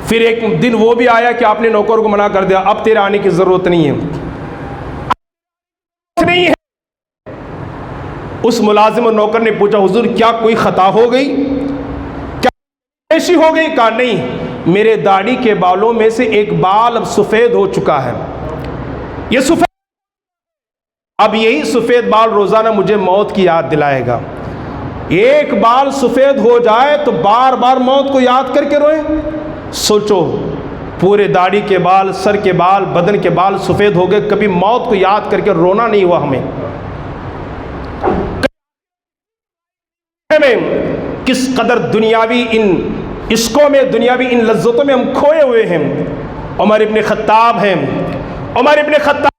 پھر ایک دن وہ بھی آیا کہ آپ نے نوکر کو منع کر دیا، اب تیرے آنے کی ضرورت نہیں ہے۔ اس ملازم اور نوکر نے پوچھا حضور کیا کوئی خطا ہو گئی، کیا ایسی ہو گئی؟ کہا نہیں، میرے داڑھی کے بالوں میں سے ایک بال اب سفید ہو چکا ہے، یہ سفید، اب یہی سفید بال روزانہ مجھے موت کی یاد دلائے گا۔ ایک بال سفید ہو جائے تو بار بار موت کو یاد کر کے روئیں۔ سوچو پورے داڑھی کے بال، سر کے بال، بدن کے بال سفید ہو گئے، کبھی موت کو یاد کر کے رونا نہیں ہوا ہمیں؟ کس قدر دنیاوی ان عشقوں میں، دنیاوی ان لذتوں میں ہم کھوئے ہوئے ہیں۔ عمر ابن خطاب ہیں، عمر ابن خطاب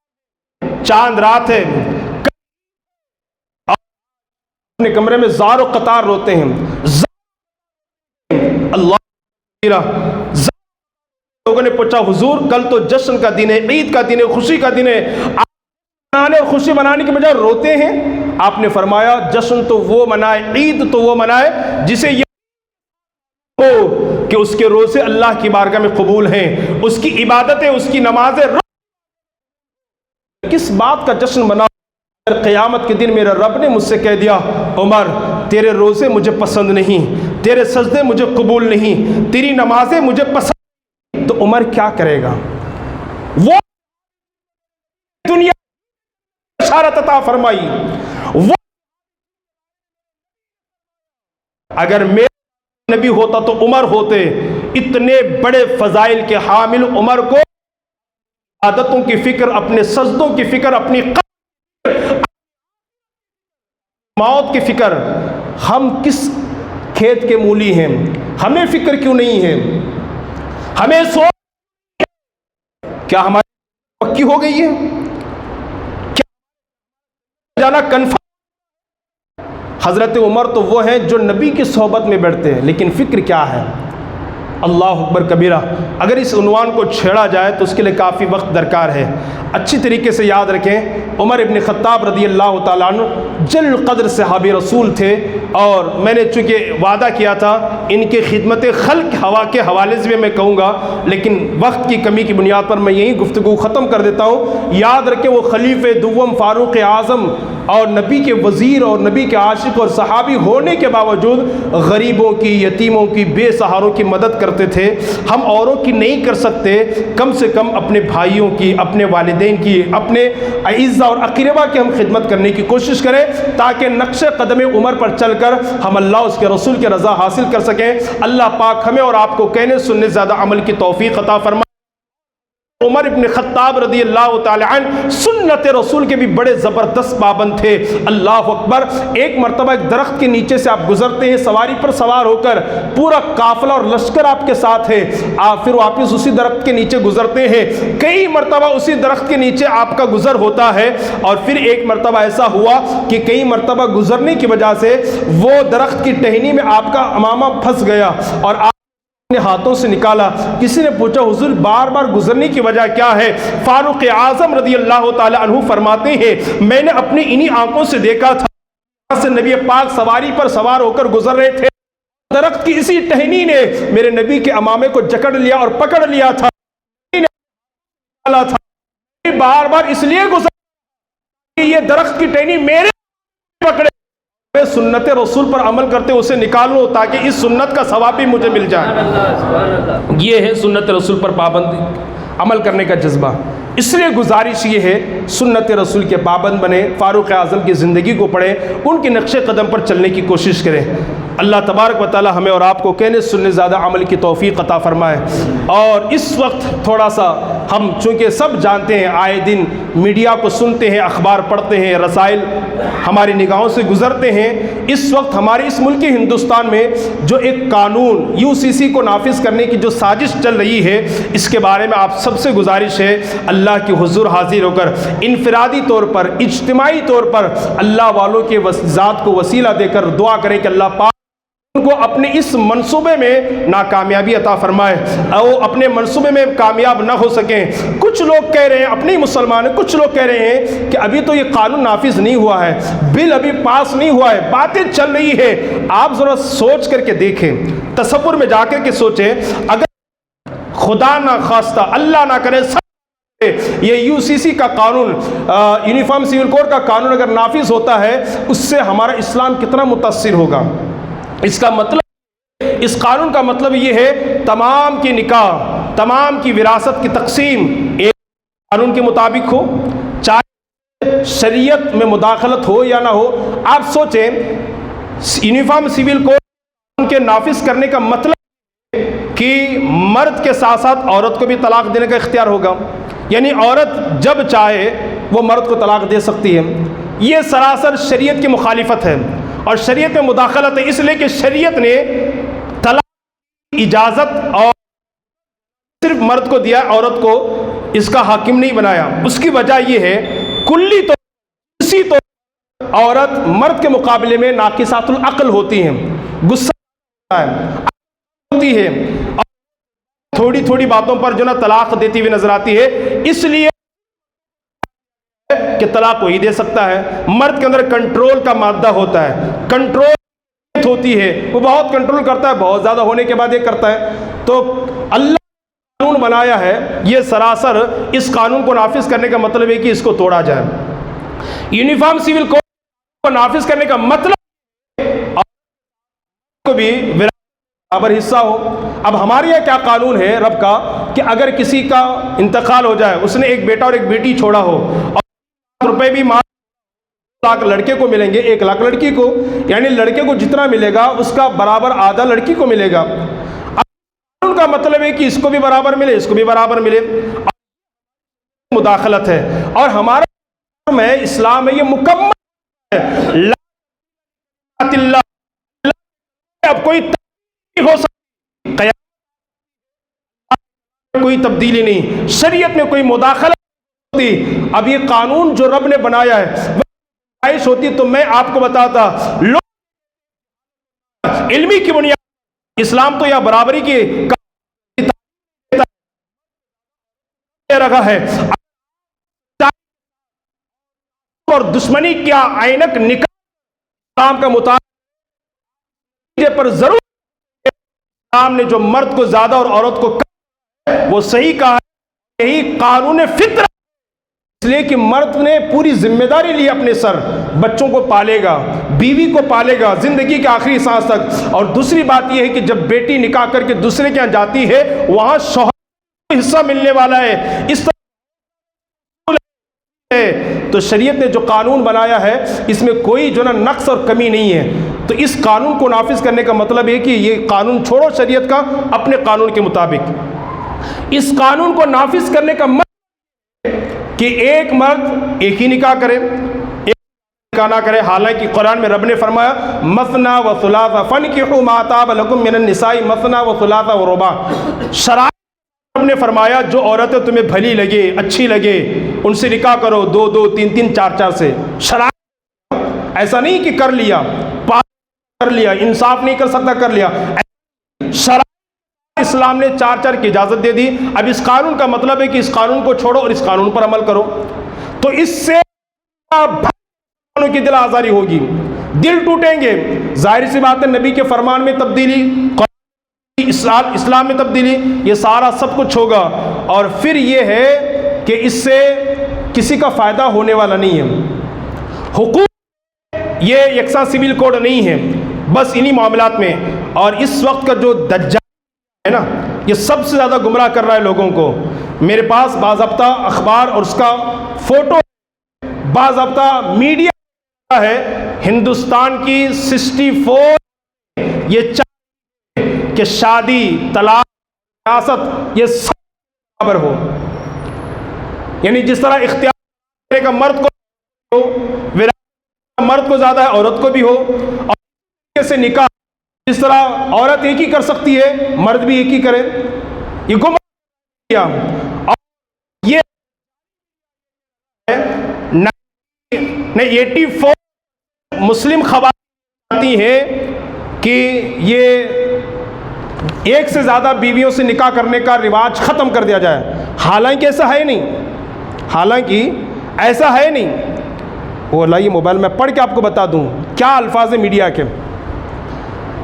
چاند رات ہے، اپنے کمرے میں زار و قطار روتے ہیں، اللہ لوگوں نے پوچھا حضور کل تو جشن کا دن ہے، عید کا دن ہے، خوشی کا دن ہے، آپ خوشی منانے کے بجائے روتے ہیں؟ آپ نے فرمایا جشن تو وہ منائے، عید تو وہ منائے جسے یہ ہو کہ اس کے روزے اللہ کی بارگاہ میں قبول ہیں، اس کی عبادتیں، اس کی نمازیں، کس بات کا جشن منا؟ قیامت کے دن میرے رب نے مجھ سے کہہ دیا عمر تیرے روزے مجھے پسند نہیں، تیرے سجدے مجھے قبول نہیں، تیری نمازیں مجھے پسند نہیں، تو عمر کیا کرے گا؟ وہ دنیا بشارت عطا فرمائی، وہ اگر میرا نبی ہوتا تو عمر ہوتے، اتنے بڑے فضائل کے حامل عمر کو عادتوں کی فکر، اپنے سجدوں کی فکر، اپنی موت کی فکر، ہم کس کھیت کے مولی ہیں؟ ہمیں فکر کیوں نہیں ہے؟ ہمیں سوچ کیا ہماری پکی ہو گئی ہے؟ کیا جانا کنفرم؟ حضرت عمر تو وہ ہیں جو نبی کی صحبت میں بیٹھتے ہیں، لیکن فکر کیا ہے؟ اللہ اکبر کبیرہ۔ اگر اس عنوان کو چھیڑا جائے تو اس کے لیے کافی وقت درکار ہے۔ اچھی طریقے سے یاد رکھیں، عمر ابن خطاب رضی اللہ تعالیٰ عنہ جل قدر صحابی رسول تھے، اور میں نے چونکہ وعدہ کیا تھا ان کی خدمت خلق ہوا کے حوالے سے میں کہوں گا، لیکن وقت کی کمی کی بنیاد پر میں یہی گفتگو ختم کر دیتا ہوں۔ یاد رکھیں وہ خلیفہ دوم فاروق اعظم اور نبی کے وزیر اور نبی کے عاشق اور صحابی ہونے کے باوجود غریبوں کی، یتیموں کی، بے سہاروں کی مدد کرتے تھے۔ ہم اوروں کی نہیں کر سکتے، کم سے کم اپنے بھائیوں کی، اپنے والدین کی، اپنے اعزہ اور اقربا کی ہم خدمت کرنے کی کوشش کریں، تاکہ نقش قدم عمر پر چل کر ہم اللہ اس کے رسول کی رضا حاصل کر سکیں۔ اللہ پاک ہمیں اور آپ کو کہنے سننے زیادہ عمل کی توفیق عطا فرمائے۔ عمر ابن خطاب رضی اللہ تعالی عنہ سنت رسول کے بھی بڑے زبردست پابند تھے۔ اللہ اکبر۔ ایک مرتبہ ایک درخت کے نیچے سے آپ گزرتے ہیں، سواری پر سوار ہو کر، پورا قافلہ اور لشکر آپ کے ساتھ ہے، آپ پھر واپس اسی درخت کے نیچے گزرتے ہیں، کئی مرتبہ اسی درخت کے نیچے آپ کا گزر ہوتا ہے، اور پھر ایک مرتبہ ایسا ہوا کہ کئی مرتبہ گزرنے کی وجہ سے وہ درخت کی ٹہنی میں آپ کا امامہ پھنس گیا، اور آپ نے ہاتھوں سے نکالا۔ کسی نے پوچھا حضور بار بار گزرنے کی وجہ کیا ہے؟ فاروق اعظم رضی اللہ تعالی عنہ فرماتے ہیں میں نے اپنی انہی آنکھوں سے دیکھا تھا سے نبی پاک سواری پر سوار ہو کر گزر رہے تھے، درخت کی اسی ٹہنی نے میرے نبی کے امامے کو جکڑ لیا اور پکڑ لیا تھا، بار بار اس لیے گزر یہ درخت کی ٹہنی میرے پکڑے، میں سنت رسول پر عمل کرتے اسے نکالوں تاکہ اس سنت کا ثواب بھی مجھے مل جائے۔ یہ ہے سنت رسول پر پابندی عمل کرنے کا جذبہ۔ اس لیے گزارش یہ ہے سنت رسول کے پابند بنے، فاروق اعظم کی زندگی کو پڑھیں، ان کے نقش قدم پر چلنے کی کوشش کریں۔ اللہ تبارک و تعالی ہمیں اور آپ کو کہنے سننے زیادہ عمل کی توفیق عطا فرمائے۔ اور اس وقت تھوڑا سا ہم چونکہ سب جانتے ہیں، آئے دن میڈیا کو سنتے ہیں، اخبار پڑھتے ہیں، رسائل ہماری نگاہوں سے گزرتے ہیں، اس وقت ہمارے اس ملک ہندوستان میں جو ایک قانون UCC کو نافذ کرنے کی جو سازش چل رہی ہے، اس کے بارے میں آپ سب سے گزارش ہے اللہ کی حضور حاضر ہو کر انفرادی طور پر، اجتماعی طور پر اللہ والوں کے ذات کو وسیلہ دے کر دعا کریں کہ اللہ پاک ان کو اپنے اس منصوبے میں ناکامیابی عطا فرمائے، وہ اپنے منصوبے میں کامیاب نہ ہو سکیں۔ کچھ لوگ کہہ رہے ہیں، اپنے ہی مسلمان ہیں، کچھ لوگ کہہ رہے ہیں کہ ابھی تو یہ قانون نافذ نہیں ہوا ہے، بل ابھی پاس نہیں ہوا ہے، باتیں چل رہی ہے۔ آپ ذرا سوچ کر کے دیکھیں، تصور میں جا کر کے سوچیں، اگر خدا نہ خواستہ، اللہ نہ کرے، یہ UCC کا قانون، یونیفارم سول کوڈ کا قانون اگر نافذ ہوتا ہے، اس سے ہمارا اسلام کتنا متاثر ہوگا۔ اس کا مطلب، اس قانون کا مطلب یہ ہے تمام کی نکاح، تمام کی وراثت کی تقسیم ایک قانون کے مطابق ہو، چاہے شریعت میں مداخلت ہو یا نہ ہو۔ آپ سوچیں یونیفارم سول کوڈ کے نافذ کرنے کا مطلب کہ مرد کے ساتھ ساتھ عورت کو بھی طلاق دینے کا اختیار ہوگا، یعنی عورت جب چاہے وہ مرد کو طلاق دے سکتی ہے۔ یہ سراسر شریعت کی مخالفت ہے اور شریعت میں مداخلت ہے، اس لیے کہ شریعت نے طلاق کی اجازت اور صرف مرد کو دیا، عورت کو اس کا حاکم نہیں بنایا۔ اس کی وجہ یہ ہے کلی طور اسی طور عورت مرد کے مقابلے میں ناقصات العقل ہوتی ہیں، غصہ ہوتی ہے، تھوڑی تھوڑی باتوں پر جو نا طلاق دیتی ہوئی نظر آتی ہے، اس لیے کہ طلاق وہی دے سکتا ہے۔ مرد کے اندر کنٹرول کا مادہ ہوتا ہے، کنٹرول ہوتی ہے، وہ بہت کنٹرول کرتا ہے، بہت زیادہ ہونے کے بعد یہ کرتا ہے۔ تو اللہ نے قانون بنایا ہے، یہ سراسر اس قانون کو نافذ کرنے کا مطلب ہے کہ اس کو توڑا جائے۔ یونیفارم سول کوڈ کو نافذ کرنے کا مطلب کو بھی برابر حصہ ہو۔ اب ہمارے یہاں کیا قانون ہے رب کا کہ اگر کسی کا انتقال ہو جائے، اس نے ایک بیٹا اور ایک بیٹی چھوڑا ہو، اور روپے بھی لاکھ لڑکے کو ملیں گے، 1 لاکھ لڑکی کو، یعنی لڑکے کو جتنا ملے گا اس کا برابر آدھا لڑکی کو ملے گا۔ قانون کا مطلب ہے کہ اس کو بھی برابر ملے، اس کو بھی برابر ملے، مداخلت ہے۔ اور ہمارا میں اسلام ہے یہ مکمل ہے، لا اب کوئی تبدیلی ہو سکتی، کوئی تبدیلی نہیں، شریعت میں کوئی مداخلت ہوتی۔ اب یہ قانون جو رب نے بنایا ہے خواہش ہوتی تو میں آپ کو بتاتا، لوگ علمی کی بنیاد اسلام تو یا برابری کی رکھا ہے، اور دشمنی کیا عینک نکاح اسلام کا مطابق پر ضرور اسلام نے جو مرد کو زیادہ اور عورت کو کم وہ صحیح کہا ہے، یہی قانون فطرت، اس لیے کہ مرد نے پوری ذمہ داری لی اپنے سر، بچوں کو پالے گا، بیوی کو پالے گا زندگی کے آخری سانس تک۔ اور دوسری بات یہ ہے کہ جب بیٹی نکاح کر کے دوسرے کے یہاں جاتی ہے وہاں شوہر کو حصہ ملنے والا ہے۔ اس طرح تو شریعت نے جو قانون بنایا ہے اس میں کوئی جو نقص اور کمی نہیں ہے، تو اس قانون کو نافذ کرنے کا مطلب ہے کہ یہ قانون چھوڑو شریعت کا، اپنے قانون کے مطابق اس قانون کو نافذ کرنے کا مطلب ہے کہ ایک مرد ایک ہی نکاح کرے، ایک نکاح نہ کرے۔ حالانکہ قرآن میں رب نے فرمایا مثنی و ثلاث فانکحوا ما طاب لکم من النساء مثنی و ثلاث و رباع، شرائط رب نے فرمایا جو عورتیں تمہیں بھلی لگے، اچھی لگے، ان سے نکاح کرو، 2 2 3 3 4 4 سے۔ شرائط، ایسا نہیں کہ کر لیا، کر لیا، انصاف نہیں کر سکتا کر لیا، شرائط اسلام نے 4 4 کی اجازت دے دی۔ اب اس قانون کا مطلب ہے کہ اس قانون کو چھوڑو اور اس قانون پر عمل کرو، تو اس سے کی دل آزاری ہوگی، دل ٹوٹیں گے۔ ظاہر سی بات ہے نبی کے فرمان میں تبدیلی، اسلام میں تبدیلی، یہ سارا سب کچھ ہوگا، اور پھر یہ ہے کہ اس سے کسی کا فائدہ ہونے والا نہیں ہے۔ حقوق یہ یکساں سول کوڈ نہیں ہے بس انہی معاملات میں، اور اس وقت کا جو دجال ہے نا یہ سب سے زیادہ گمراہ کر رہا ہے لوگوں کو۔ میرے پاس باضابطہ اخبار اور اس کا فوٹو، باضابطہ میڈیا ہے، ہندوستان کی 64 یہ کہ شادی، طلاق، وراثت یہ سب برابر ہو، یعنی جس طرح اختیار کا مرد کو مرد کو زیادہ ہے عورت کو بھی ہو، اور سے نکاح جس طرح عورت ایک ہی کر سکتی ہے مرد بھی ایک ہی کرے، یہ گمراہ کیا۔ اور یہ 84 مسلم خواتین آتی ہیں کہ یہ ایک سے زیادہ بیویوں سے نکاح کرنے کا رواج ختم کر دیا جائے، حالانکہ ایسا ہے نہیں، حالانکہ ایسا ہے نہیں۔ وہ لائیے موبائل میں پڑھ کے آپ کو بتا دوں کیا الفاظ میڈیا کے،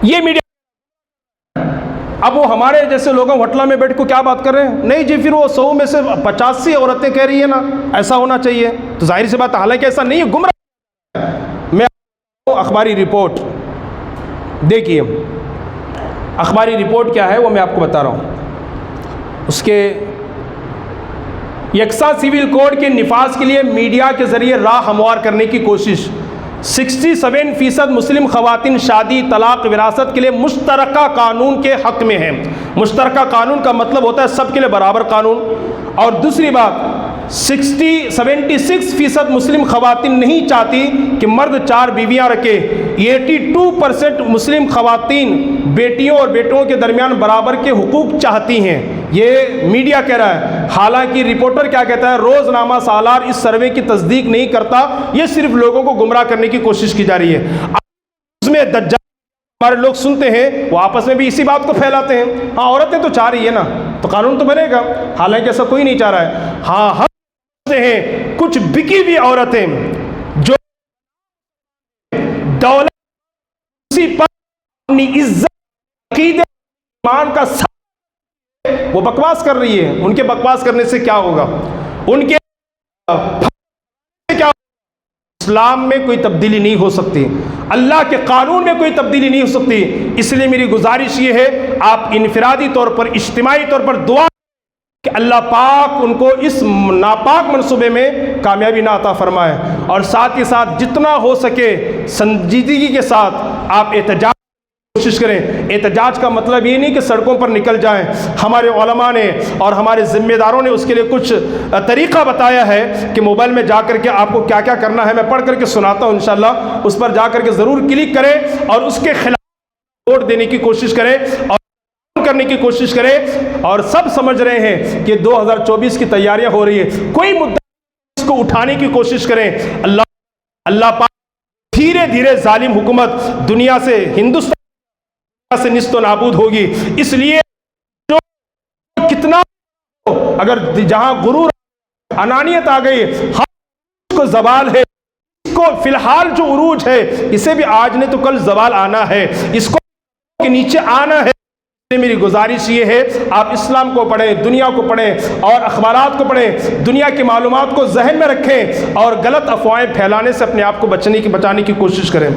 یہ میڈیا اب وہ ہمارے جیسے لوگوں ہوٹلوں میں بیٹھ کو کیا بات کر رہے ہیں، نہیں جی پھر وہ 100 میں سے 85 عورتیں کہہ رہی ہیں نا ایسا ہونا چاہیے، تو ظاہر سی بات حالانکہ ایسا نہیں ہے، گمراہ۔ میں اخباری رپورٹ دیکھیے، اخباری رپورٹ کیا ہے وہ میں آپ کو بتا رہا ہوں۔ اس کے یکساں سول کوڈ کے نفاذ کے لیے میڈیا کے ذریعے راہ ہموار کرنے کی کوشش، 67% مسلم خواتین شادی، طلاق، وراثت کے لیے مشترکہ قانون کے حق میں ہیں۔ مشترکہ قانون کا مطلب ہوتا ہے سب کے لیے برابر قانون۔ اور دوسری بات 76% مسلم خواتین نہیں چاہتی کہ مرد 4 بیویاں رکھے، 82% مسلم خواتین بیٹیوں اور بیٹوں کے درمیان برابر کے حقوق چاہتی ہیں، یہ میڈیا کہہ رہا ہے۔ حالانکہ رپورٹر کیا کہتا ہے، روزنامہ سالار اس سروے کی تصدیق نہیں کرتا، یہ صرف لوگوں کو گمراہ کرنے کی کوشش کی جا رہی ہے۔ اس میں دجال ہمارے لوگ سنتے ہیں وہ آپس میں بھی اسی بات کو پھیلاتے ہیں، ہاں عورتیں تو چاہ رہی ہے نا تو قانون تو بنے گا، حالانکہ ایسا کوئی نہیں چاہ رہا ہے۔ ہاں ہم ہیں کچھ بکی ہوئی عورتیں جو دولت پر اپنی عزت، عقیدے، ایمان کا وہ بکواس کر رہی ہے۔ ان کے بکواس کرنے سے کیا ہوگا، ان کے کیا اسلام میں کوئی تبدیلی نہیں ہو سکتی، اللہ کے قانون میں کوئی تبدیلی نہیں ہو سکتی۔ اس لیے میری گزارش یہ ہے آپ انفرادی طور پر، اجتماعی طور پر دعا کہ اللہ پاک ان کو اس ناپاک منصوبے میں کامیابی نہ عطا فرمائے، اور ساتھ ہی ساتھ جتنا ہو سکے سنجیدگی کے ساتھ آپ احتجاج کوشش کریں۔ احتجاج کا مطلب یہ نہیں کہ سڑکوں پر نکل جائیں، ہمارے علماء نے اور ہمارے ذمہ داروں نے اس کے لیے کچھ طریقہ بتایا ہے کہ موبائل میں جا کر کے آپ کو کیا کیا کرنا ہے، میں پڑھ کر کے سناتا ہوں انشاءاللہ، اس پر جا کر کے ضرور کلک کریں اور اس کے خلاف ووٹ دینے کی کوشش کریں اور کرنے کی کوشش کریں۔ اور سب سمجھ رہے ہیں کہ 2024 کی تیاریاں ہو رہی ہے، کوئی مدعا اس کو اٹھانے کی کوشش کریں، اللہ پاک دھیرے دھیرے ظالم حکومت دنیا سے، ہندوستان سے نیست و نابود ہوگی۔ اس لیے جو کتنا اگر جہاں غرور انانیت آ گئی، ہر کو زوال ہے، اس کو فی الحال جو عروج ہے اسے بھی آج نے تو کل زوال آنا ہے، اس کو کے نیچے آنا ہے۔ میری گزارش یہ ہے آپ اسلام کو پڑھیں، دنیا کو پڑھیں اور اخبارات کو پڑھیں، دنیا کی معلومات کو ذہن میں رکھیں اور غلط افواہیں پھیلانے سے اپنے آپ کو بچانے کی کوشش کریں۔